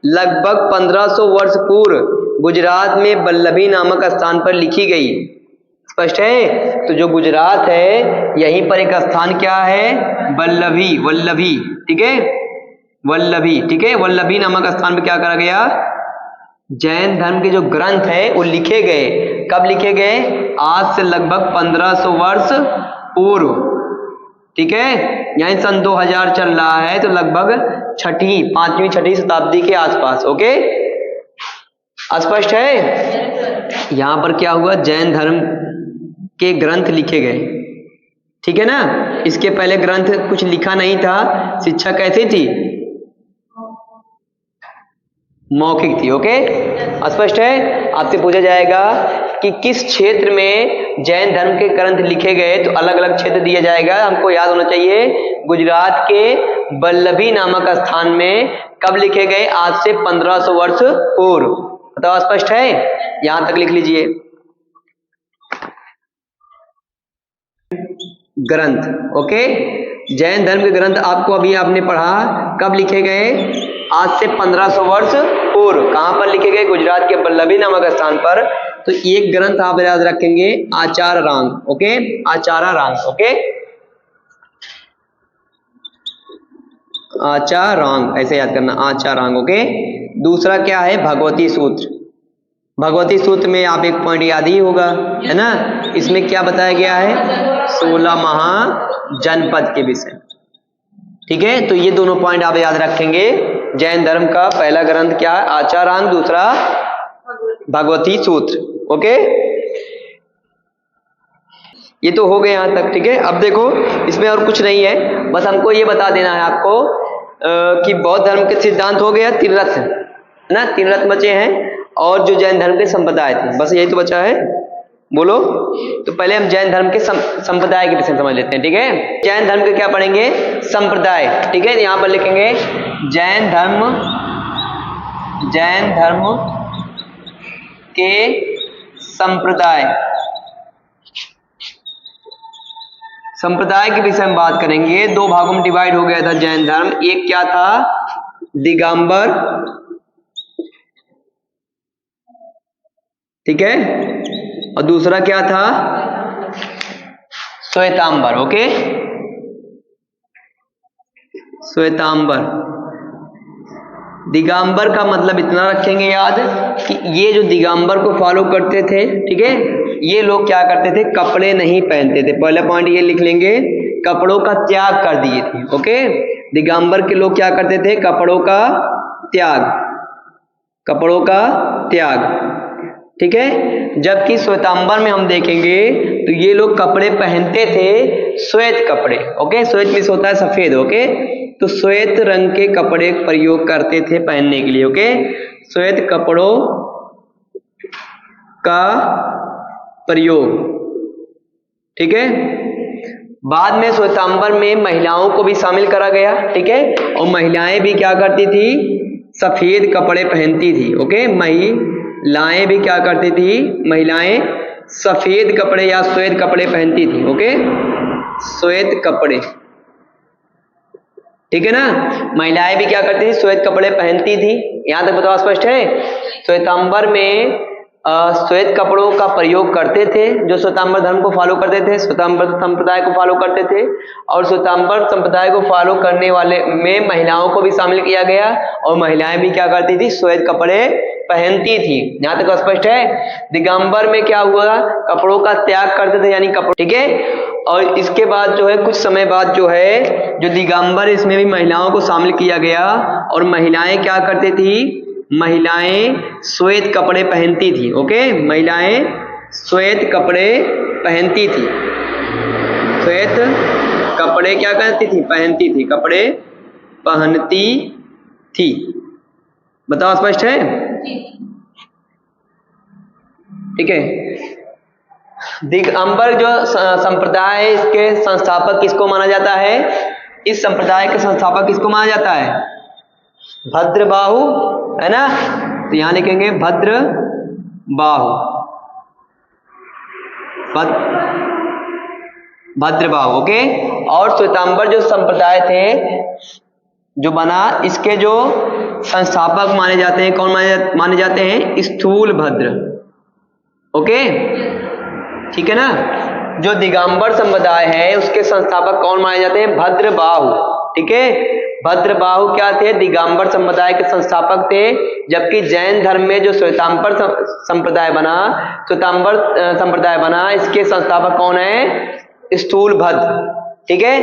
लगभग 1500 वर्ष पूर्व गुजरात में वल्लभी नामक स्थान पर लिखी गई। स्पष्ट है? तो जो गुजरात है यहीं पर एक स्थान क्या है? वल्लभी। ठीक है, वल्लभी। ठीक है, वल्लभी नामक स्थान पर क्या करा गया? जैन धर्म के जो ग्रंथ है वो लिखे गए। कब लिखे गए? आज से लगभग 1500 वर्ष पूर्व। ठीक है, यहीं सन 2000 चल रहा है, तो लगभग 5वीं 6वीं शताब्दी के आसपास। ओके, स्पष्ट है? यहां पर क्या हुआ? जैन धर्म के ग्रंथ लिखे गए। ठीक है ना। इसके पहले ग्रंथ कुछ लिखा नहीं था। शिक्षा कैसी थी? मौखिक थी। ओके, स्पष्ट है? आपसे पूछा जाएगा कि किस क्षेत्र में जैन धर्म के ग्रंथ लिखे गए, तो अलग अलग क्षेत्र दिया जाएगा। हमको याद होना चाहिए, गुजरात के वल्लभी नामक स्थान में कब लिखे गए? आज से 1500 वर्ष पूर्व। बताओ, स्पष्ट है? यहां तक लिख लीजिए। ग्रंथ। ओके, जैन धर्म के ग्रंथ आपको अभी आपने पढ़ा, कब लिखे गए? आज से 1500 वर्ष पूर्व। कहां पर लिखे गए? गुजरात के वल्लभी नामक स्थान पर। तो एक ग्रंथ आप याद रखेंगे, आचारांग। ओके, आचारांग। ओके, आचारांग ऐसे याद करना, आचारांग। ओके, दूसरा क्या है? भगवती सूत्र। भगवती सूत्र में आप एक पॉइंट याद ही होगा, है ना। इसमें क्या बताया गया है? 16 महाजनपद के विषय। ठीक है, तो ये दोनों पॉइंट आप याद रखेंगे। जैन धर्म का पहला ग्रंथ क्या है? आचारांग। दूसरा भगवती सूत्र। ओके, ये तो हो गए यहां तक। ठीक है, अब देखो इसमें और कुछ नहीं है, बस हमको ये बता देना है आपको कि बौद्ध धर्म के सिद्धांत हो गया, 3 रथ है ना, 3 रथ बचे हैं, और जो जैन धर्म के संप्रदाय थे, बस यही तो बचा है। बोलो। तो पहले हम जैन धर्म के संप्रदाय के विषय समझ लेते हैं। ठीक है, जैन धर्म के क्या पढ़ेंगे? संप्रदाय। ठीक है, यहां पर लिखेंगे जैन धर्म के संप्रदाय। संप्रदाय के विषय में बात करेंगे। 2 भागों में डिवाइड हो गया था जैन धर्म। एक क्या था? दिगंबर। ठीक है, और दूसरा क्या था? श्वेतांबर। ओके, श्वेतांबर। दिगंबर का मतलब इतना रखेंगे याद कि ये जो दिगंबर को फॉलो करते थे, ठीक है, ये लोग क्या करते थे? कपड़े नहीं पहनते थे। पहला पॉइंट ये लिख लेंगे, कपड़ों का त्याग कर दिए थे। ओके, दिगंबर के लोग क्या करते थे? कपड़ों का त्याग, कपड़ों का त्याग। ठीक है, जबकि श्वेतांबर में हम देखेंगे तो ये लोग कपड़े पहनते थे, श्वेत कपड़े। ओके, श्वेत मीन्स होता है सफेद। ओके, तो श्वेत रंग के कपड़े प्रयोग करते थे पहनने के लिए। ओके, श्वेत कपड़ों का प्रयोग। ठीक है, बाद में श्वेतांबर में महिलाओं को भी शामिल करा गया, ठीक है। और महिलाएं भी क्या करती थी, सफेद कपड़े पहनती थी। ओके, महिलाएं भी क्या करती थी, महिलाएं सफेद कपड़े या श्वेत कपड़े पहनती थी। ओके, श्वेत कपड़े, ठीक है ना। महिलाएं भी क्या करती थी, श्वेत कपड़े पहनती थी। यहां तक बताओ, स्पष्ट है। श्वेतांबर में श्वेत कपड़ों का प्रयोग करते थे जो श्वेतांबर धर्म को फॉलो करते थे, श्वेतांबर संप्रदाय को फॉलो करते थे। और श्वेतांबर संप्रदाय को फॉलो करने वाले में महिलाओं को भी शामिल किया गया, और महिलाएं भी क्या करती थी, श्वेत कपड़े पहनती थी। यहाँ तक स्पष्ट है। दिगंबर में क्या हुआ, कपड़ों का त्याग करते थे, यानी कपड़े, ठीक है। और इसके बाद जो है, कुछ समय बाद जो है, जो दिगंबर, इसमें भी महिलाओं को शामिल किया गया, और महिलाएं क्या करती थी, महिलाएं श्वेत कपड़े पहनती थी। ओके, महिलाएं श्वेत कपड़े पहनती थी, श्वेत कपड़े क्या करती थी, पहनती थी, कपड़े पहनती थी। बताओ, स्पष्ट है, ठीक है। दिगंबर जो संप्रदाय है, इसके संस्थापक किसको माना जाता है, इस संप्रदाय के संस्थापक किसको माना जाता है, भद्रबाहु, है ना। तो यहां लिखेंगे भद्रबाहु, भद्रबाहु। ओके, और श्वेतांबर जो संप्रदाय थे जो बना, इसके जो संस्थापक माने जाते हैं, कौन माने जाते हैं, स्थूल भद्र। ओके, ठीक है ना। जो दिगंबर संप्रदाय है उसके संस्थापक कौन माने जाते हैं, भद्रबाहु, ठीक है। भद्रबाहु क्या थे, दिगंबर संप्रदाय के संस्थापक थे। जबकि जैन धर्म में जो श्वेतांबर संप्रदाय बना, श्वेतांबर संप्रदाय बना, इसके संस्थापक कौन है, स्थूल भद्र, ठीक है।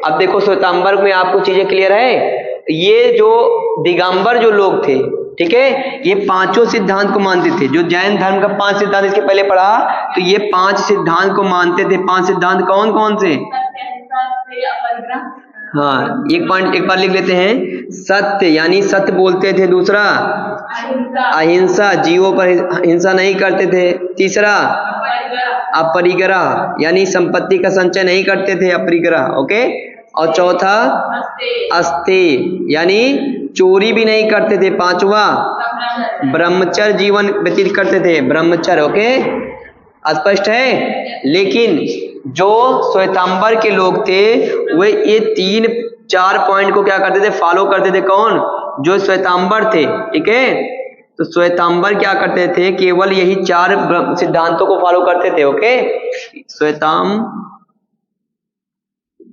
अब देखो, श्वेतांबर में आपको चीजें क्लियर है। ये जो दिगंबर जो लोग थे, ठीक है, ये पांचों सिद्धांत को मानते थे। जो जैन धर्म का 5 सिद्धांत इसके पहले पढ़ा, तो ये 5 सिद्धांत को मानते थे। 5 सिद्धांत कौन कौन से, हाँ, एक बार लिख लेते हैं। सत्य, यानी सत्य बोलते थे। दूसरा, अहिंसा, जीवों पर हिंसा नहीं करते थे। तीसरा, अपरिग्रह, यानी संपत्ति का संचय नहीं करते थे, अपरिग्रह। ओके, और चौथा, अस्तेय, यानी चोरी भी नहीं करते थे। पांचवा, ब्रह्मचर्य जीवन व्यतीत करते थे, ब्रह्मचर्य। ओके, स्पष्ट है। लेकिन जो श्वेतांबर के लोग थे वे ये 3-4 पॉइंट को क्या करते थे, फॉलो करते थे। कौन, जो श्वेतांबर थे, ठीक है। तो श्वेतांबर क्या करते थे, केवल यही 4 सिद्धांतों को फॉलो करते थे। ओके,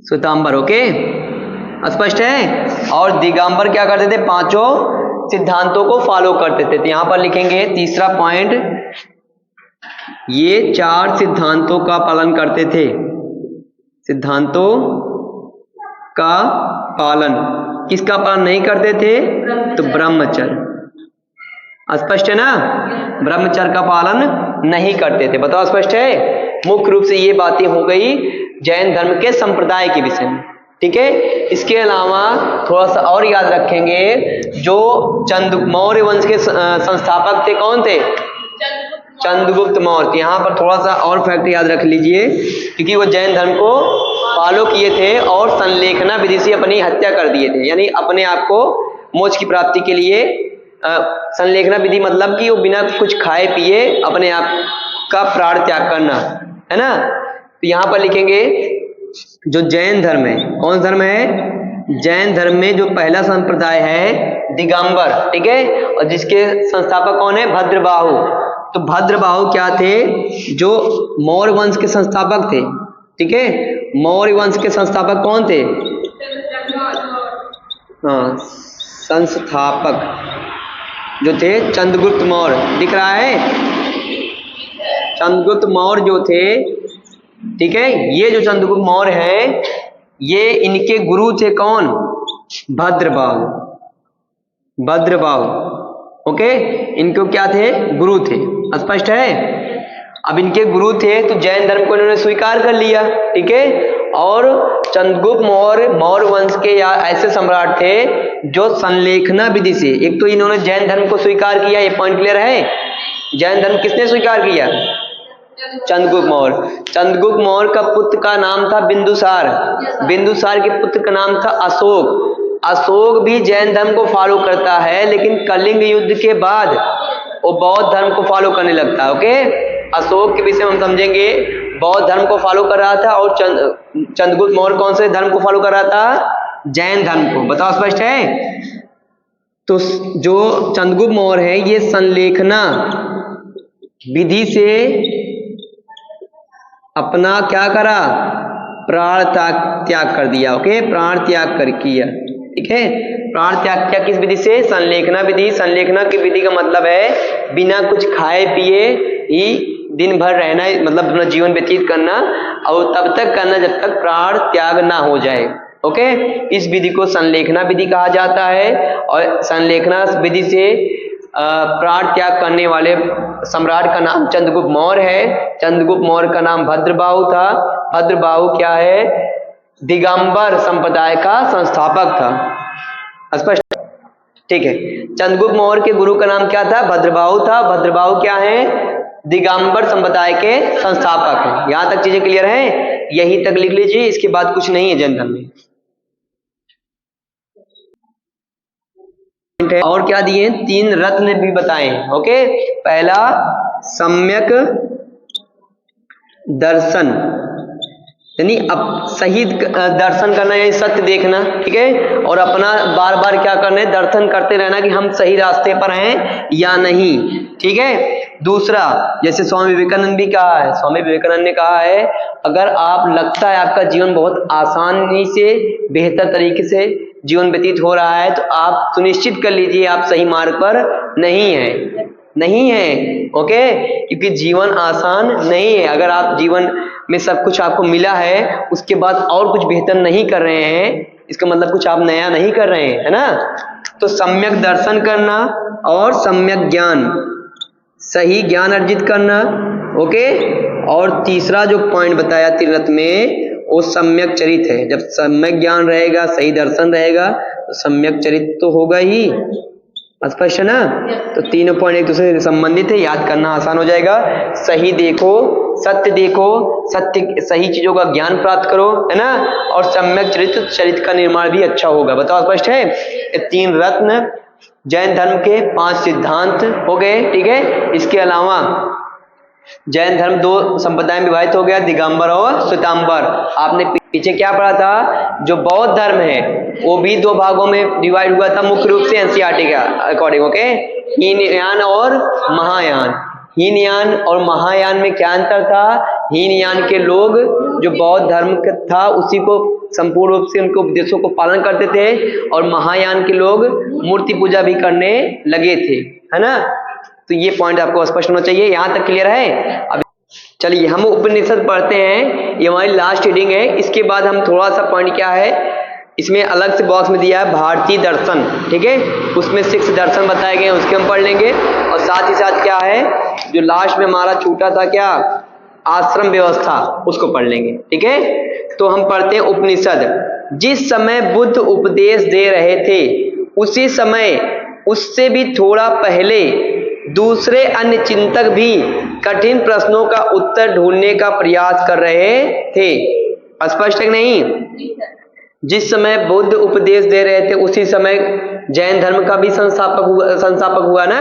श्वेतांबर, ओके, स्पष्ट है। और दिगंबर क्या करते थे, 5 सिद्धांतों को फॉलो करते थे। तो यहां पर लिखेंगे तीसरा पॉइंट, ये 4 सिद्धांतों का पालन करते थे। सिद्धांतों का पालन, किसका पालन नहीं करते थे, तो ब्रह्मचर्य। स्पष्ट है ना, ब्रह्मचर्य का पालन नहीं करते थे। बताओ, स्पष्ट है। मुख्य रूप से ये बातें हो गई जैन धर्म के संप्रदाय के विषय में, ठीक है। इसके अलावा थोड़ा सा और याद रखेंगे, जो मौर्य वंश के संस्थापक थे, कौन थे, चंद्रगुप्त मौर्य। यहाँ पर थोड़ा सा और फैक्ट याद रख लीजिए, क्योंकि वो जैन धर्म को फॉलो किए थे और संलेखना विधि से अपनी हत्या कर दिए थे, यानी अपने आप को मोक्ष की प्राप्ति के लिए संलेखना विधि मतलब कि वो बिना कुछ खाए पिए अपने आप का प्राण त्याग करना, है ना। तो यहाँ पर लिखेंगे जो जैन धर्म है, कौन धर्म है, जैन धर्म में जो पहला संप्रदाय है दिगंबर, ठीक है। और जिसके संस्थापक कौन है, भद्रबाहु। तो भद्रबाहु क्या थे, जो मौर्य वंश के संस्थापक थे, ठीक है। मौर्य वंश के संस्थापक कौन थे, हाँ, संस्थापक जो थे चंद्रगुप्त मौर्य। दिख रहा है, चंद्रगुप्त मौर्य जो थे, ठीक है। ये जो चंद्रगुप्त मौर्य है, ये इनके गुरु थे, कौन, भद्रबाहु, भद्रबाहु। ओके, इनको क्या थे, गुरु थे। स्पष्ट है। अब इनके गुरु थे तो जैन धर्म को इन्होंने स्वीकार कर लिया, ठीक है। और चंद्रगुप्त मौर्य वंश के या ऐसे सम्राट थे जो संलेखना विधि से, एक तो इन्होंने जैन धर्म को स्वीकार किया, ये पॉइंट क्लियर है। जैन धर्म किसने स्वीकार किया, चंद्रगुप्त मौर्य। चंद्रगुप्त मौर्य का पुत्र का नाम था बिंदुसार। बिंदुसार के पुत्र का नाम था अशोक। अशोक भी जैन धर्म को फॉलो करता है, लेकिन कलिंग युद्ध के बाद वो बौद्ध धर्म को फॉलो करने लगता है। ओके, अशोक के विषय में हम समझेंगे। बौद्ध धर्म को फॉलो कर रहा था और चंद्रगुप्त मौर्य कौन से धर्म को फॉलो कर रहा था? जैन धर्म को। बताओ, स्पष्ट है? तो जो चंद्रगुप्त मौर्य है ये संलेखना विधि से अपना क्या करा? प्राण त्याग कर दिया। ओके, प्राण त्याग कर किया। ठीक है, प्राण त्याग किया किस विधि से? संलेखना विधि। संलेखना की विधि का मतलब है बिना कुछ खाए पिए ही दिन भर रहना, मतलब अपना जीवन व्यतीत करना, और तब तक करना जब तक प्राण त्याग ना हो जाए। ओके, इस विधि को संलेखना विधि कहा जाता है। और संलेखना विधि से प्राण त्याग करने वाले सम्राट का नाम चंद्रगुप्त मौर्य है। चंद्रगुप्त मौर्य का नाम भद्रबाहु था। भद्रबाहु क्या है? दिगंबर संप्रदाय का संस्थापक था। स्पष्ट? ठीक है, चंद्रगुप्त मौर्य के गुरु का नाम क्या था? भद्रबाहु था। भद्रबाहु क्या है? दिगंबर संप्रदाय के संस्थापक हैं। यहां तक चीजें क्लियर हैं? यही तक लिख लीजिए, इसके बाद कुछ नहीं है जैन धर्म में। और क्या दिए? 3 रत्न भी बताए। ओके, पहला सम्यक दर्शन, यानी अब सही दर्शन करना, यानी सत्य देखना। ठीक है, और अपना बार बार क्या करना है? दर्शन करते रहना कि हम सही रास्ते पर हैं या नहीं। ठीक है, दूसरा, जैसे स्वामी विवेकानंद भी कहा है, स्वामी विवेकानंद ने कहा है अगर आप लगता है आपका जीवन बहुत आसानी से बेहतर तरीके से जीवन व्यतीत हो रहा है, तो आप सुनिश्चित कर लीजिए आप सही मार्ग पर नहीं है। ओके, क्योंकि जीवन आसान नहीं है। अगर आप जीवन में सब कुछ आपको मिला है, उसके बाद और कुछ बेहतर नहीं कर रहे हैं, इसका मतलब कुछ आप नया नहीं कर रहे हैं, है ना? तो सम्यक दर्शन करना और सम्यक ज्ञान, सही ज्ञान अर्जित करना। ओके, और तीसरा जो पॉइंट बताया त्रिरत्न में, वो सम्यक चरित है। जब सम्यक ज्ञान रहेगा, सही दर्शन रहेगा, तो सम्यक चरित तो होगा ही। स्पष्ट है ना? तो तीनों पॉइंट एक दूसरे से संबंधित है, याद करना आसान हो जाएगा। सही देखो, सत्य देखो, सत्य सही चीजों का ज्ञान प्राप्त करो, है ना? और सम्यक चरित्र का निर्माण भी अच्छा होगा। बताओ, स्पष्ट है? ये 3 रत्न जैन धर्म के 5 सिद्धांत हो गए। ठीक है, इसके अलावा जैन धर्म 2 संप्रदाय में विभाजित हो गया, दिगंबर और श्वेतांबर। आपने पीछे क्या पढ़ा था? जो बौद्ध धर्म है वो भी 2 भागों में डिवाइड हुआ था, मुख्य रूप से एनसीईआरटी के अकॉर्डिंग। ओके, हीनयान और महायान। हीनयान और महायान में क्या अंतर था? हीनयान के लोग जो बौद्ध धर्म का था उसी को संपूर्ण रूप से उनके उपदेशों को पालन करते थे, और महायान के लोग मूर्ति पूजा भी करने लगे थे, है ना? तो ये पॉइंट आपको स्पष्ट होना चाहिए। यहां तक क्लियर है? अब चलिए हम उपनिषद पढ़ते हैं, ये हमारी लास्ट रीडिंग है। इसके बाद हम थोड़ा सा पॉइंट क्या है, इसमें अलग से बॉक्स में दिया है भारतीय दर्शन। ठीक है, उसमें 6 दर्शन बताए गए हैं, उसके हम पढ़ लेंगे। और साथ ही साथ क्या है, जो लास्ट में हमारा छूटा था क्या, आश्रम व्यवस्था, उसको पढ़ लेंगे। ठीक है, तो हम पढ़ते हैं उपनिषद। जिस समय बुद्ध उपदेश दे रहे थे उसी समय उससे भी थोड़ा पहले दूसरे अन्य चिंतक भी कठिन प्रश्नों का उत्तर ढूंढने का प्रयास कर रहे थे। स्पष्ट है नहीं? जिस समय बुद्ध उपदेश दे रहे थे उसी समय जैन धर्म का भी संस्थापक हुआ ना।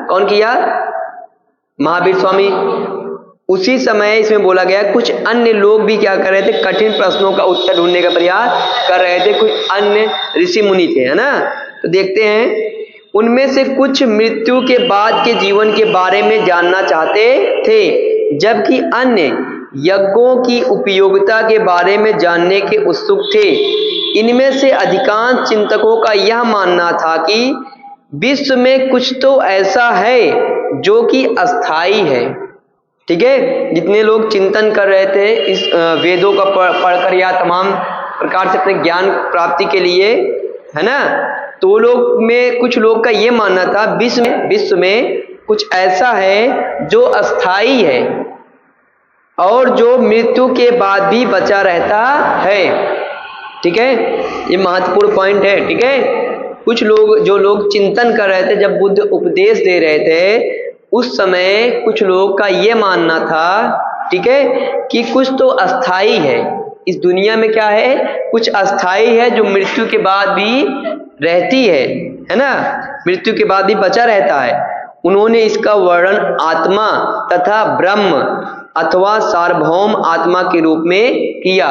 कौन किया? महावीर स्वामी। उसी समय इसमें बोला गया कुछ अन्य लोग भी क्या कर रहे थे, कठिन प्रश्नों का उत्तर ढूंढने का प्रयास कर रहे थे। कुछ अन्य ऋषि मुनि थे, है ना। तो देखते हैं, उनमें से कुछ मृत्यु के बाद के जीवन के बारे में जानना चाहते थे, जबकि अन्य यज्ञों की उपयोगिता के बारे में जानने के उत्सुक थे। इनमें से अधिकांश चिंतकों का यह मानना था कि विश्व में कुछ तो ऐसा है जो कि अस्थाई है। ठीक है, जितने लोग चिंतन कर रहे थे इस वेदों का पढ़कर या तमाम प्रकार से अपने ज्ञान प्राप्ति के लिए, है ना, तो लोग में कुछ लोग का ये मानना था विश्व में कुछ ऐसा है जो अस्थाई है और जो मृत्यु के बाद भी बचा रहता है। ठीक है, ये महत्वपूर्ण पॉइंट है। ठीक है, कुछ लोग, जो लोग चिंतन कर रहे थे जब बुद्ध उपदेश दे रहे थे, उस समय कुछ लोग का ये मानना था ठीक है, कि कुछ तो अस्थाई है इस दुनिया में, क्या है, कुछ अस्थाई है जो मृत्यु के बाद भी रहती है ना, मृत्यु के बाद भी बचा रहता है। उन्होंने इसका वर्णन आत्मा तथा ब्रह्म अथवा सार्वभौम आत्मा के रूप में किया।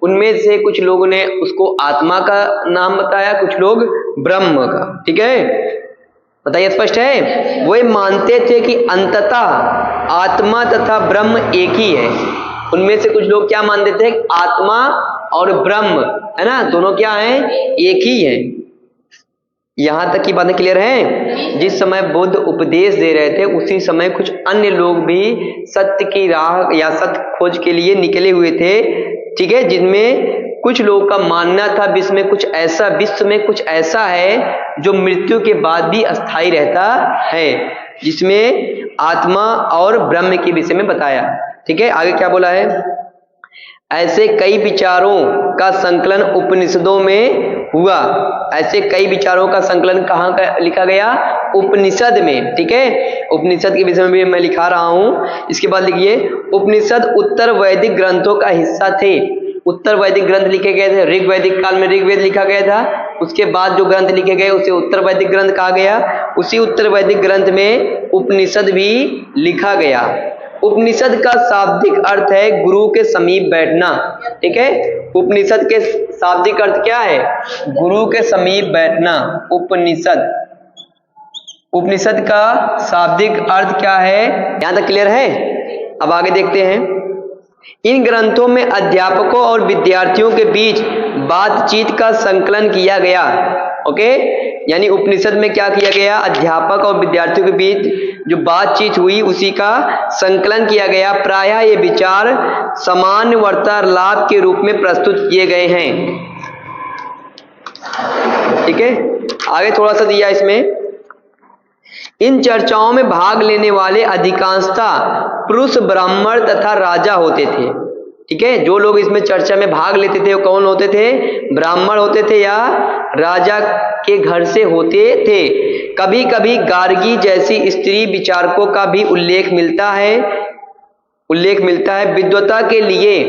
उनमें से कुछ लोगों ने उसको आत्मा का नाम बताया, कुछ लोग ब्रह्म का। ठीक है, बताइए, स्पष्ट है? वे मानते थे कि अंततः आत्मा तथा ब्रह्म एक ही है। उनमें से कुछ लोग क्या मानते थे, आत्मा और ब्रह्म, है ना, दोनों क्या हैं, एक ही हैं। यहां तक की बातें क्लियर हैं? जिस समय बुद्ध उपदेश दे रहे थे उसी समय कुछ अन्य लोग भी सत्य की राह या सत्य खोज के लिए निकले हुए थे। ठीक है, जिनमें कुछ लोगों का मानना था विश्व में कुछ ऐसा है जो मृत्यु के बाद भी अस्थाई रहता है, जिसमें आत्मा और ब्रह्म के विषय में बताया। ठीक है, आगे क्या बोला है? ऐसे कई विचारों का संकलन उपनिषदों में हुआ। ऐसे कई विचारों का संकलन कहाँ का लिखा गया? उपनिषद में। ठीक है, उपनिषद के विषय में भी मैं लिखा रहा हूं। इसके बाद लिखिए, उपनिषद उत्तर वैदिक ग्रंथों का हिस्सा थे। उत्तर वैदिक ग्रंथ लिखे गए थे। ऋग वैदिक काल में ऋग्वेद लिखा गया था, उसके बाद जो ग्रंथ लिखे गए उसे उत्तर वैदिक ग्रंथ कहा गया। उसी उत्तर वैदिक ग्रंथ में उपनिषद भी लिखा गया। उपनिषद का शाब्दिक अर्थ है गुरु के समीप बैठना। ठीक है, उपनिषद के शाब्दिक अर्थ क्या है? गुरु के समीप बैठना। उपनिषद का शाब्दिक अर्थ क्या है? यहां तक क्लियर है? अब आगे देखते हैं। इन ग्रंथों में अध्यापकों और विद्यार्थियों के बीच बातचीत का संकलन किया गया। ओके, यानी उपनिषद में क्या किया गया? अध्यापक और विद्यार्थियों के बीच जो बातचीत हुई उसी का संकलन किया गया। प्रायः ये विचार सामान्य वार्तालाप के रूप में प्रस्तुत किए गए हैं। ठीक है, आगे थोड़ा सा दिया इसमें। इन चर्चाओं में भाग लेने वाले अधिकांशतः पुरुष, ब्राह्मण तथा राजा होते थे। ठीक है, जो लोग इसमें चर्चा में भाग लेते थे वो कौन होते थे? ब्राह्मण होते थे या राजा के घर से होते थे। कभी कभी गार्गी जैसी स्त्री विचारकों का भी उल्लेख मिलता है। विद्वता के लिए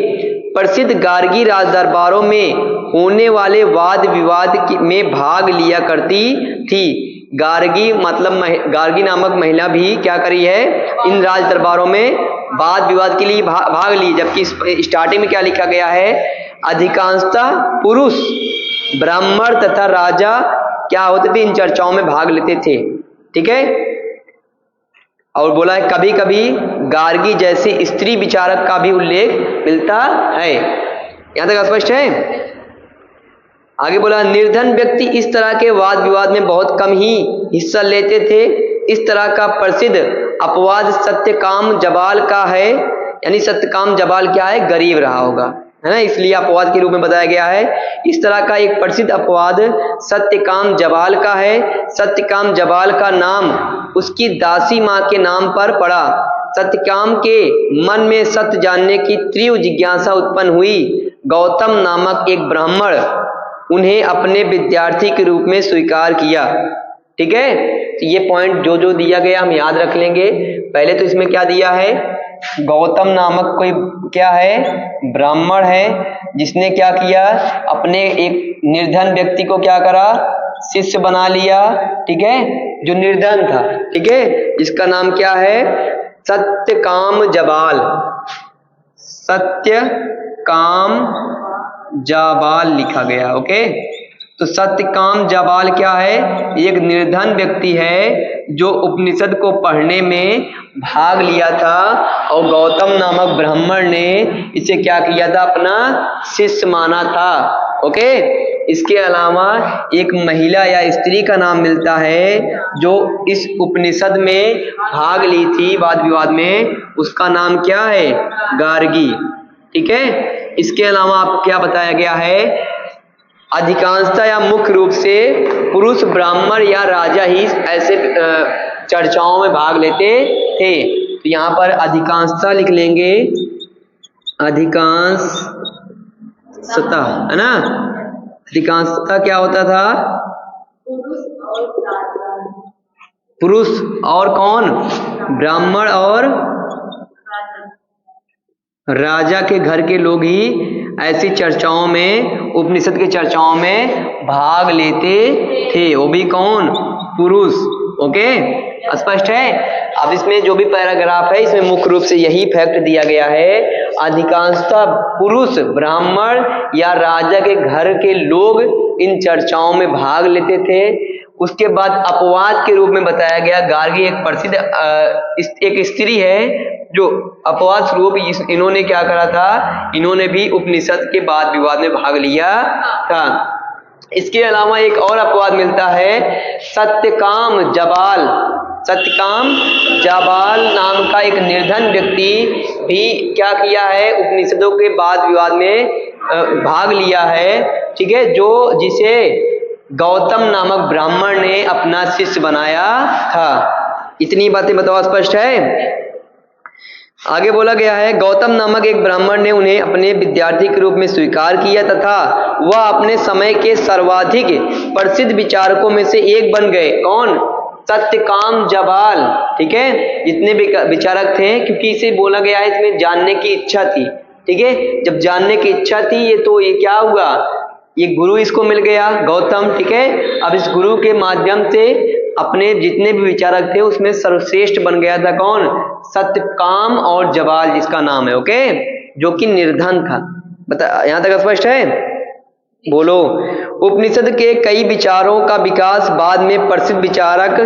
प्रसिद्ध गार्गी राजदरबारों में होने वाले वाद विवाद में भाग लिया करती थी। गार्गी मतलब गार्गी नामक महिला भी क्या करी है? इन राज दरबारों में वाद विवाद के लिए भाग ली। जबकि स्टार्टिंग में क्या लिखा गया है? अधिकांशतः पुरुष, ब्राह्मण तथा राजा क्या होते थे? इन चर्चाओं में भाग लेते थे। ठीक है, और बोला है कभी कभी गार्गी जैसी स्त्री विचारक का भी उल्लेख मिलता है। यहां तक स्पष्ट है? आगे बोला, निर्धन व्यक्ति इस तरह के वाद विवाद में बहुत कम ही हिस्सा लेते थे। इस तरह का प्रसिद्ध अपवाद सत्यकाम जबाल का है। यानी सत्यकाम जबाल क्या है? गरीब रहा होगा, है ना, इसलिए अपवाद के रूप में बताया गया है। इस तरह का एक प्रसिद्ध अपवाद सत्यकाम जबाल का है। सत्यकाम जबाल का नाम उसकी दासी माँ के नाम पर पड़ा। सत्यकाम के मन में सत्य जानने की तीव्र जिज्ञासा उत्पन्न हुई। गौतम नामक एक ब्राह्मण उन्हें अपने विद्यार्थी के रूप में स्वीकार किया। ठीक है, तो ये पॉइंट जो जो दिया गया हम याद रख लेंगे। पहले तो इसमें क्या दिया है? गौतम नामक कोई क्या है? ब्राह्मण है, जिसने क्या किया? अपने एक निर्धन व्यक्ति को क्या करा? शिष्य बना लिया। ठीक है, जो निर्धन था। ठीक है, जिसका नाम क्या है? सत्यकाम जबाल। सत्यकाम जाबाल लिखा गया। ओके, तो सत्यकाम जाबाल क्या है? एक निर्धन व्यक्ति है जो उपनिषद को पढ़ने में भाग लिया था और गौतम नामक ब्राह्मण ने इसे क्या किया था? अपना शिष्य माना था। ओके, इसके अलावा एक महिला या स्त्री का नाम मिलता है जो इस उपनिषद में भाग ली थी वाद विवाद में। उसका नाम क्या है? गार्गी। ठीक है, इसके अलावा आपको क्या बताया गया है? अधिकांशतः या मुख्य रूप से पुरुष, ब्राह्मण या राजा ही ऐसे चर्चाओं में भाग लेते थे। तो यहाँ पर अधिकांशतः लिख लेंगे, अधिकांशतः, है ना। अधिकांशतः क्या होता था? पुरुष और कौन? ब्राह्मण और राजा के घर के लोग ही ऐसी चर्चाओं में, उपनिषद की चर्चाओं में भाग लेते थे। वो भी कौन? पुरुष। ओके, स्पष्ट है। अब इसमें जो भी पैराग्राफ है इसमें मुख्य रूप से यही फैक्ट दिया गया है, अधिकांशतः पुरुष, ब्राह्मण या राजा के घर के लोग इन चर्चाओं में भाग लेते थे। उसके बाद अपवाद के रूप में बताया गया, गार्गी एक प्रसिद्ध एक स्त्री है जो अपवाद स्वरूप इन्होंने क्या करा था, इन्होंने भी उपनिषद के वाद विवाद में भाग लिया था। इसके अलावा एक और अपवाद मिलता है, सत्यकाम जाबाल। सत्यकाम जाबाल नाम का एक निर्धन व्यक्ति भी क्या किया है, उपनिषदों के वाद विवाद में भाग लिया है। ठीक है, जो जिसे गौतम नामक ब्राह्मण ने अपना शिष्य बनाया था। इतनी बातें बताओ, स्पष्ट है। आगे बोला गया है, गौतम नामक एक ब्राह्मण ने उन्हें अपने विद्यार्थी के रूप में स्वीकार किया तथा वह अपने समय के सर्वाधिक प्रसिद्ध विचारकों में से एक बन गए। कौन? सत्यकाम जाबाल। ठीक है, जितने विचारक थे, क्योंकि इसे बोला गया है इसमें जानने की इच्छा थी। ठीक है, जब जानने की इच्छा थी ये क्या हुआ, ये गुरु इसको मिल गया, गौतम। ठीक है, अब इस गुरु के माध्यम से अपने जितने भी विचारक थे उसमें सर्वश्रेष्ठ बन गया था। कौन? सत्यकाम और जाबाल जिसका नाम है। ओके, जो कि निर्धन था। बता, यहां तक स्पष्ट है? बोलो। उपनिषद के कई विचारों का विकास बाद में प्रसिद्ध विचारक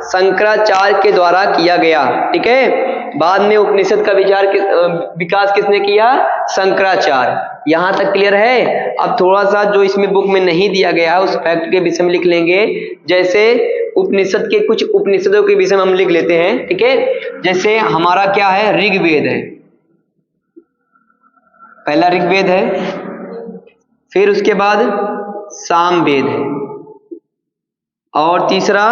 शंकराचार्य के द्वारा किया गया। ठीक है, बाद में उपनिषद का विकास किसने किया? शंकराचार्य। यहां तक क्लियर है। अब थोड़ा सा जो इसमें बुक में नहीं दिया गया है उस फैक्ट के विषय में लिख लेंगे। जैसे उपनिषद के कुछ उपनिषदों के विषय में हम लिख लेते हैं। ठीक है, जैसे हमारा क्या है, ऋग्वेद है, पहला ऋग्वेद है, फिर उसके बाद सामवेद है, और तीसरा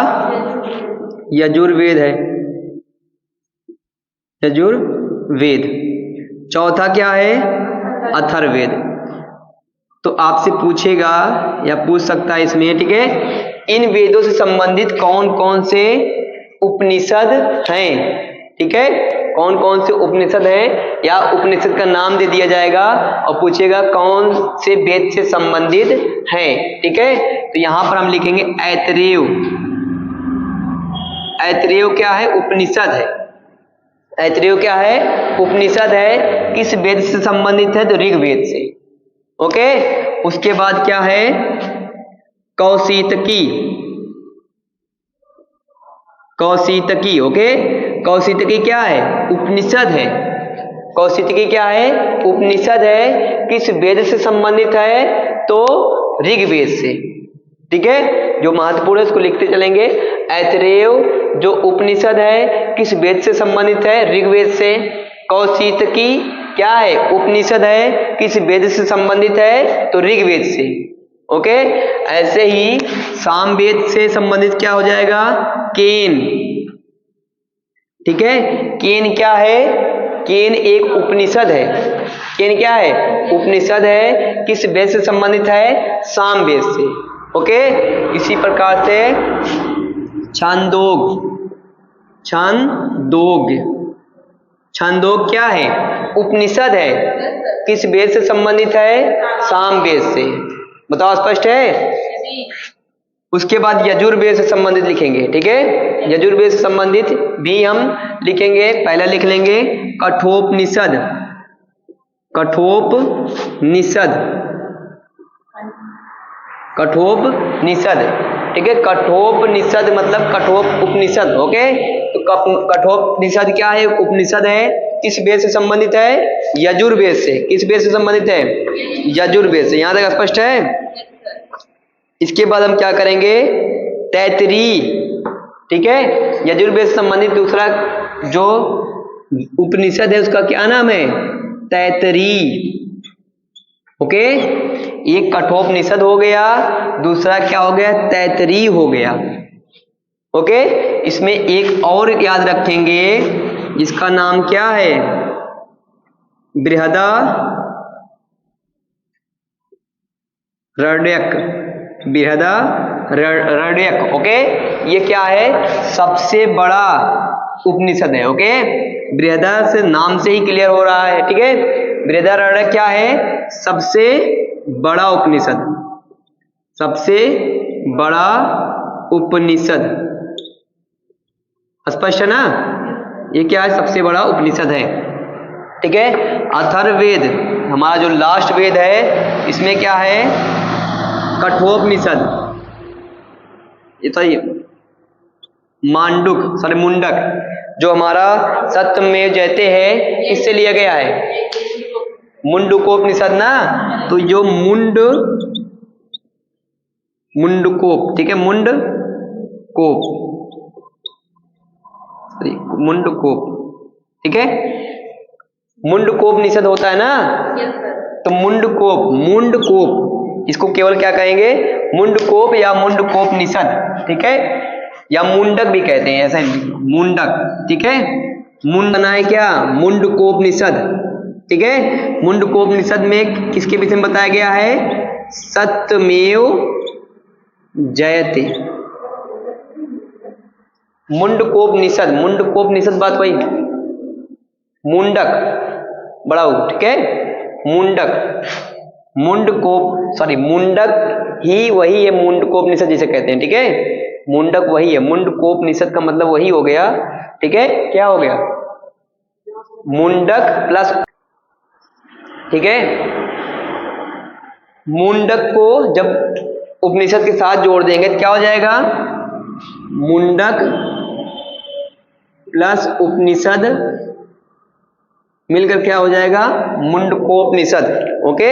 यजुर्वेद है, यजुर्वेद। चौथा क्या है? अथर्ववेद। तो आपसे पूछेगा या पूछ सकता है इसमें, ठीक है, इन वेदों से संबंधित कौन कौन से उपनिषद हैं। ठीक है, कौन कौन से उपनिषद हैं, या उपनिषद का नाम दे दिया जाएगा और पूछेगा कौन से वेद से संबंधित हैं। ठीक है, तो यहां पर हम लिखेंगे ऐतरेय। ऐतरेय क्या है? उपनिषद है। ऐतरेय क्या है? उपनिषद है। किस वेद से संबंधित है? तो ऋग्वेद से। ओके, उसके बाद क्या है? कौशितकी। कौशितकी। ओके, कौशितकी क्या है? उपनिषद है। कौशितकी क्या है? उपनिषद है। किस वेद से संबंधित है? तो ऋग्वेद से। ठीक है, जो महत्वपूर्ण है उसको लिखते चलेंगे। ऐतरेय जो उपनिषद है किस वेद से संबंधित है? ऋग्वेद से। कौशितकी क्या है? उपनिषद है। किस वेद से संबंधित है? तो ऋग्वेद से। ओके, ऐसे ही सामवेद से संबंधित क्या हो जाएगा? केन। ठीक है, केन क्या है? केन एक उपनिषद है। केन क्या है? उपनिषद है। किस वेद से संबंधित है? सामवेद से। ओके, इसी प्रकार से छांदोग। छांदोग्य। छांदोग क्या है? उपनिषद है। किस वेद से संबंधित है? सामवेद से। बताओ, स्पष्ट है? उसके बाद यजुर्वेद से संबंधित लिखेंगे। ठीक है, यजुर्वेद से संबंधित भी हम लिखेंगे। पहला लिख लेंगे कठोपनिषद। कठोपनिषद। कठोपनिषद। ठीक है, कठोपनिषद मतलब कठोप उपनिषद। ओके, तो कठोपनिषद क्या है? उपनिषद है। किस वेद से संबंधित है? यजुर्वेद से। किस वेद से संबंधित है? यजुर्वेद से। यहां तक स्पष्ट है? इसके बाद हम क्या करेंगे? तैतरीय। ठीक है, यजुर्वेद से संबंधित दूसरा जो उपनिषद है उसका क्या नाम है? तैतरीय। ओके, एक कठोपनिषद हो गया, दूसरा क्या हो गया? तैतरीय हो गया। ओके, इसमें एक और याद रखेंगे जिसका नाम क्या है? बृहदारण्यक। बृहदारण्यक। ओके, ये क्या है? सबसे बड़ा उपनिषद है। ओके, बृहदारण्यक से नाम से ही क्लियर हो रहा है। ठीक है, बृहदारण्यक क्या है? सबसे बड़ा उपनिषद, सबसे बड़ा उपनिषद। स्पष्ट है ना? ये क्या है? सबसे बड़ा उपनिषद है। ठीक है, अथर्ववेद हमारा जो लास्ट वेद है, इसमें क्या है? कठोपनिषद, ये तो मुंडक जो हमारा सत्यमेव जयते है, किससे लिया गया है? मुंडकोपनिषद ना। तो जो मुंडकोप, ठीक है, मुंडकोप, ठीक है, मुंडकोपनिषद होता है ना। तो मुंडकोप इसको केवल क्या कहेंगे? मुंडकोप या मुंडकोपनिषद। ठीक है, या मुंडक भी कहते हैं, ऐसा मुंडक। ठीक है, मुंडना है क्या? मुंडकोपनिषद। ठीक है, मुंडकोपनिषद में किसके विषय में बताया गया है? सत्यमेव जयते। मुंडकोपनिषद बात वही, मुंडक बड़ा हो। ठीक है, मुंडक ही वही है, मुंडकोपनिषद जिसे कहते हैं। ठीक है, मुंडक वही है, मुंडकोपनिषद का मतलब वही हो गया। ठीक है, क्या हो गया? मुंडक प्लस, ठीक है, मुंडक को जब उपनिषद के साथ जोड़ देंगे तो क्या हो जाएगा? मुंडक प्लस उपनिषद मिलकर क्या हो जाएगा? मुंडकोपनिषद। ओके,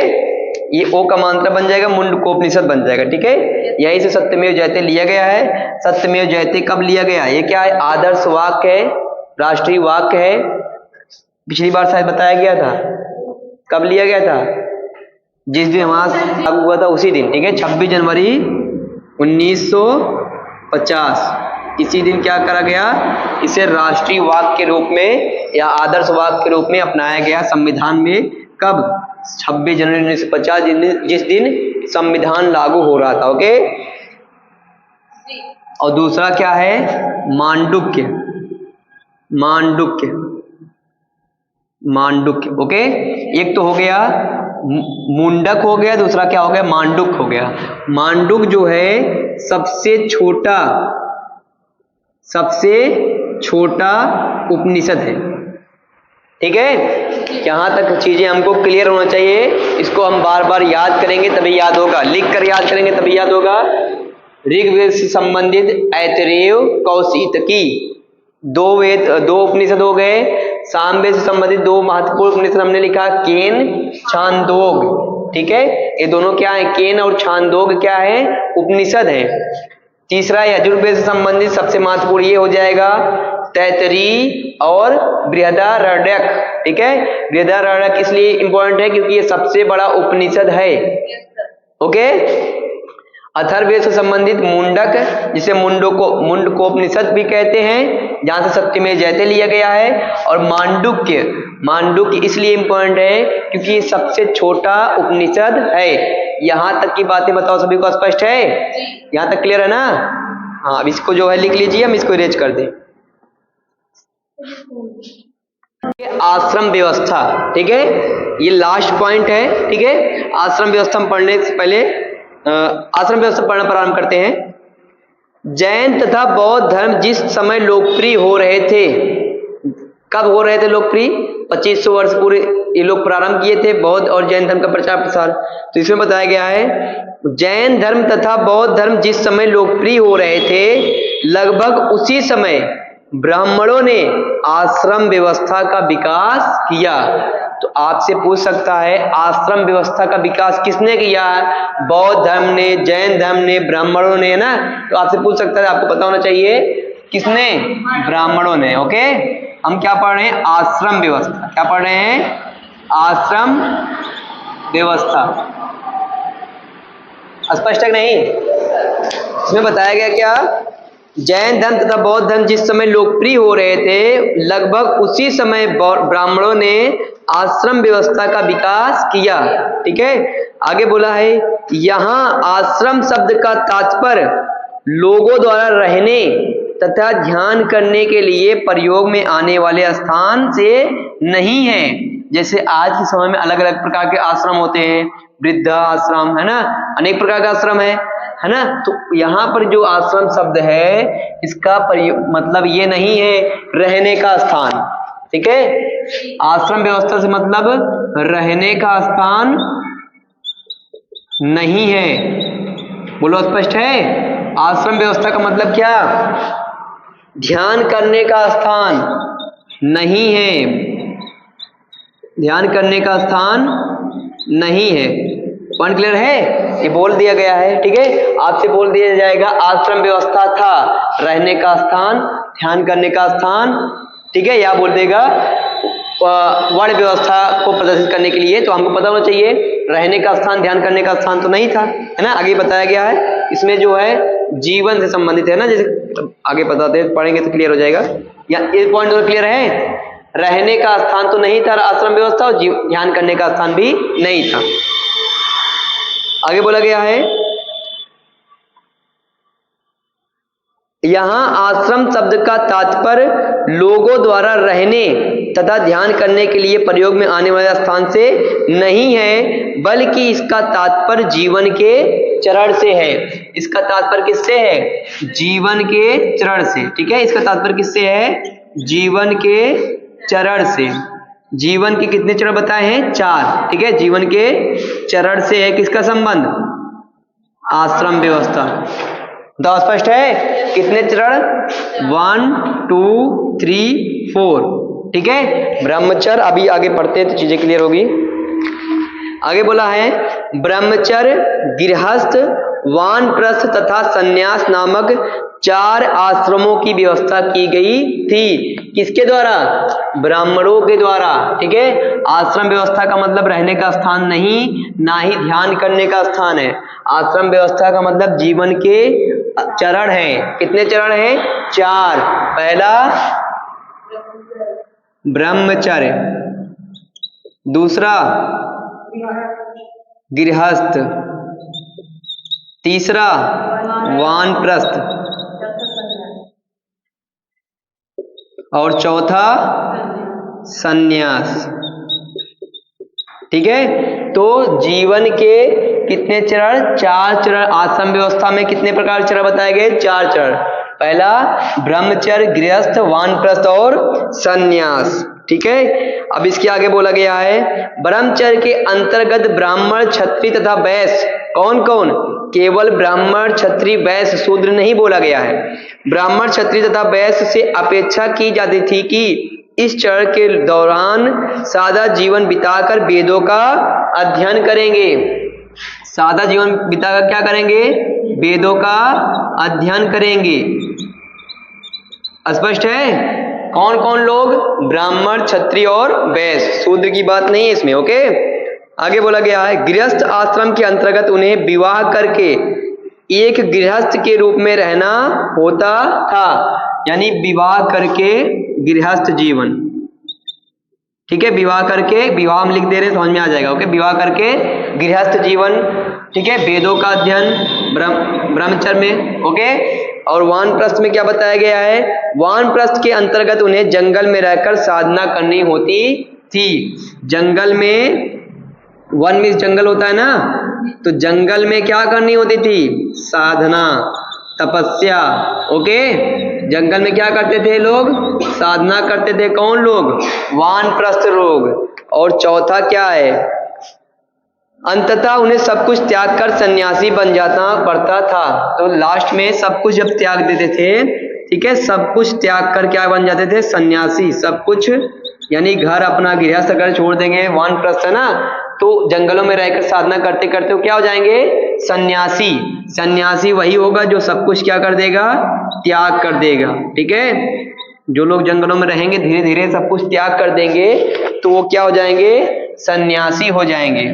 ये ओ का मात्रा बन जाएगा, मुंडकोपनिषद बन जाएगा। ठीक है, यहीं से सत्यमेव जयते लिया गया है। सत्यमेव जयते कब लिया गया? ये क्या है? आदर्श वाक्य है, राष्ट्रीय वाक्य है। पिछली बार शायद बताया गया था। कब लिया गया था? जिस दिन हमारा लागू हुआ था उसी दिन। ठीक है, 26 जनवरी 1950, इसी दिन क्या करा गया? इसे राष्ट्रीय वाक्य के रूप में या आदर्श वाक्य के रूप में अपनाया गया संविधान में। कब? 26 जनवरी 1950, जिस दिन संविधान लागू हो रहा था। ओके, और दूसरा क्या है? मांडुक्य। ओके, एक तो हो गया मुंडक हो गया, दूसरा क्या हो गया? मांडुक हो गया। मांडुक जो है सबसे छोटा उपनिषद है। ठीक है, यहाँ तक चीजें हमको क्लियर होना चाहिए। इसको हम बार बार याद करेंगे तभी याद होगा, लिख कर याद करेंगे तभी याद होगा। ऋग्वेद से संबंधित ऐतरेय, कौशितकी, दो उपनिषद हो गए। सामवेद से संबंधित 2 महत्वपूर्ण उपनिषद हमने लिखा, केन, छांदोग। ठीक है, ये दोनों क्या है? केन और छांदोग क्या है? उपनिषद है। तीसरा यजुर्वेद से संबंधित सबसे महत्वपूर्ण ये हो जाएगा, तैतरीय और बृहदारण्यक। ठीक है, बृहदारण्यक इसलिए इंपॉर्टेंट है क्योंकि ये सबसे बड़ा उपनिषद है। ओके, अथर्ववेद से संबंधित मुंडक, जिसे मुंडकोपनिषद भी कहते हैं, जहां से सत्यमेव जयते लिया गया है। और मांडुक्य इसलिए इंपॉर्टेंट है क्योंकि ये सबसे छोटा उपनिषद है। यहां तक की बातें बताओ, सभी को स्पष्ट है? यहां तक क्लियर है ना? हाँ, अब इसको जो है लिख लीजिए, हम इसको इरेज कर दें। आश्रम व्यवस्था, ठीक है, ये लास्ट पॉइंट है। ठीक है, आश्रम व्यवस्था हम पढ़ने से पहले आश्रम व्यवस्था पढ़ना प्रारंभ करते हैं। जैन तथा बौद्ध धर्म जिस समय लोकप्रिय हो रहे थे, कब हो रहे थे लोकप्रिय? 2500 वर्ष पूरे ये लोग प्रारंभ किए थे बौद्ध और जैन धर्म का प्रचार प्रसार। तो इसमें बताया गया है, जैन धर्म तथा बौद्ध धर्म जिस समय लोकप्रिय हो रहे थे, लगभग उसी समय ब्राह्मणों ने आश्रम व्यवस्था का विकास किया। तो आपसे पूछ सकता है, आश्रम व्यवस्था का विकास किसने किया? बौद्ध धर्म ने, जैन धर्म ने, ब्राह्मणों ने, है ना? तो आपसे पूछ सकता है, आपको पता होना चाहिए किसने? ब्राह्मणों ने। ओके, हम क्या पढ़ रहे हैं? आश्रम व्यवस्था। क्या पढ़ रहे हैं? आश्रम व्यवस्था। स्पष्ट है नहीं? इसमें बताया गया क्या? जैन धर्म तथा बौद्ध धर्म जिस समय लोकप्रिय हो रहे थे, लगभग उसी समय ब्राह्मणों ने आश्रम व्यवस्था का विकास किया। ठीक है, आगे बोला है, यहाँ आश्रम शब्द का तात्पर्य लोगों द्वारा रहने तथा ध्यान करने के लिए प्रयोग में आने वाले स्थान से नहीं है। जैसे आज के समय में अलग अलग प्रकार के आश्रम होते हैं, वृद्धा आश्रम है ना, अनेक प्रकार का आश्रम है ना। तो यहाँ पर जो आश्रम शब्द है इसका मतलब ये नहीं है रहने का स्थान, ठीक है। आश्रम व्यवस्था से मतलब रहने का स्थान नहीं है। बोलो स्पष्ट है। आश्रम व्यवस्था का मतलब क्या? ध्यान करने का स्थान नहीं है, ध्यान करने का स्थान नहीं है। पॉइंट क्लियर है? ये बोल दिया गया है, ठीक है। आपसे बोल दिया जाएगा आश्रम व्यवस्था था रहने का स्थान, ध्यान करने का स्थान, ठीक है। या बोल देगा वर्ण व्यवस्था को प्रदर्शित करने के लिए, तो हमको पता होना चाहिए रहने का स्थान, ध्यान करने का स्थान तो नहीं था, है ना। आगे बताया गया है इसमें जो है जीवन से संबंधित है ना, जैसे आगे बताते हैं, पढ़ेंगे तो क्लियर हो जाएगा। या ये पॉइंट और क्लियर है, रहने का स्थान तो नहीं था आश्रम व्यवस्था और ध्यान करने का स्थान भी नहीं था। आगे बोला गया है यहां आश्रम शब्द का तात्पर्य लोगों द्वारा रहने तथा ध्यान करने के लिए प्रयोग में आने वाले स्थान से नहीं है, बल्कि इसका तात्पर्य जीवन के चरण से है। इसका तात्पर्य किससे है? जीवन के चरण से, ठीक है। इसका तात्पर्य किससे है? जीवन के चरण से। जीवन के कितने चरण बताए हैं? 4, ठीक है। जीवन के चरण से है किसका संबंध? आश्रम व्यवस्था। तो स्पष्ट है कितने चरण? 1 2 3 4, ठीक है। ब्रह्मचर्य, अभी आगे पढ़ते हैं तो चीजें क्लियर होगी। आगे बोला है ब्रह्मचर्य, गृहस्थ, वानप्रस्थ तथा संन्यास नामक 4 आश्रमों की व्यवस्था की गई थी। किसके द्वारा? ब्राह्मणों के द्वारा, ठीक है। आश्रम व्यवस्था का मतलब रहने का स्थान नहीं, ना ही ध्यान करने का स्थान है। आश्रम व्यवस्था का मतलब जीवन के चरण है। कितने चरण हैं? 4। पहला ब्रह्मचर्य, दूसरा गृहस्थ, तीसरा वानप्रस्थ और चौथा संन्यास, ठीक है। तो जीवन के कितने चरण? 4 चरण। आश्रम व्यवस्था में कितने प्रकार चरण बताए गए? 4 चरण। पहला ब्रह्मचर्य, गृहस्थ, वानप्रस्थ और संन्यास, ठीक है। अब इसके आगे बोला गया है ब्रह्मचर्य के अंतर्गत ब्राह्मण, क्षत्रिय तथा वैश्य। कौन कौन? केवल ब्राह्मण, क्षत्रिय, वैश्य, शूद्र नहीं बोला गया है। ब्राह्मण, क्षत्रिय तथा वैश्य से अपेक्षा की जाती थी कि इस चरण के दौरान सादा जीवन बिताकर वेदों का अध्ययन करेंगे। सादा जीवन बिताकर क्या करेंगे? वेदों का अध्ययन करेंगे। स्पष्ट है? कौन कौन लोग? ब्राह्मण, क्षत्रिय और वैश्य, शूद्र की बात नहीं है इसमें, ओके। आगे बोला गया है गृहस्थ आश्रम के अंतर्गत उन्हें विवाह करके एक गृहस्थ के रूप में रहना होता था। यानी विवाह करके गृहस्थ जीवन, ठीक है। विवाह करके, विवाह हम लिख दे रहे हैं, समझ में आ जाएगा, ओके। विवाह करके गृहस्थ जीवन, ठीक है। वेदों का अध्ययन ब्रह्मचर्य में, ओके। और वानप्रस्थ में क्या बताया गया है? वानप्रस्थ के अंतर्गत उन्हें जंगल में रहकर साधना करनी होती थी। जंगल में, वन में जंगल होता है ना, तो जंगल में क्या करनी होती थी? साधना, तपस्या, ओके। जंगल में क्या करते थे लोग? साधना करते थे। कौन लोग? वानप्रस्थ लोग। और चौथा क्या है? अंततः उन्हें सब कुछ त्याग कर सन्यासी बन जाना पड़ता था। तो लास्ट में सब कुछ जब त्याग देते थे, ठीक है, सब कुछ त्याग कर क्या बन जाते थे? सन्यासी। सब कुछ यानी घर अपना, गृहस्थ घर छोड़ देंगे, वानप्रस्थ है ना, तो जंगलों में रहकर साधना करते करते वो क्या हो जाएंगे? सन्यासी। सन्यासी वही होगा जो सब कुछ क्या कर देगा? त्याग कर देगा, ठीक है। जो लोग जंगलों में रहेंगे धीरे धीरे सब कुछ त्याग कर देंगे तो वो क्या हो जाएंगे? सन्यासी हो जाएंगे।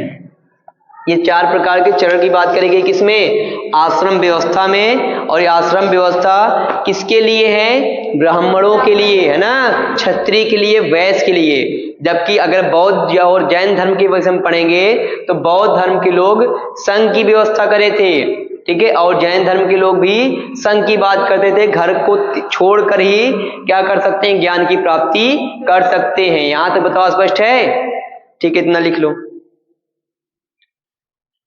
ये 4 प्रकार के चरण की बात करेंगे किसमें? आश्रम व्यवस्था में। और ये आश्रम व्यवस्था किसके लिए है? ब्राह्मणों के लिए, है ना, क्षत्रिय के लिए, वैश्य के लिए। जबकि अगर बौद्ध और जैन धर्म की वजह से हम पढ़ेंगे तो बौद्ध धर्म के लोग संघ की व्यवस्था करे थे, ठीक है। और जैन धर्म के लोग भी संघ की बात करते थे, घर को छोड़कर ही क्या कर सकते हैं, ज्ञान की प्राप्ति कर सकते हैं। यहां तक बताओ स्पष्ट है? ठीक है, इतना लिख लो।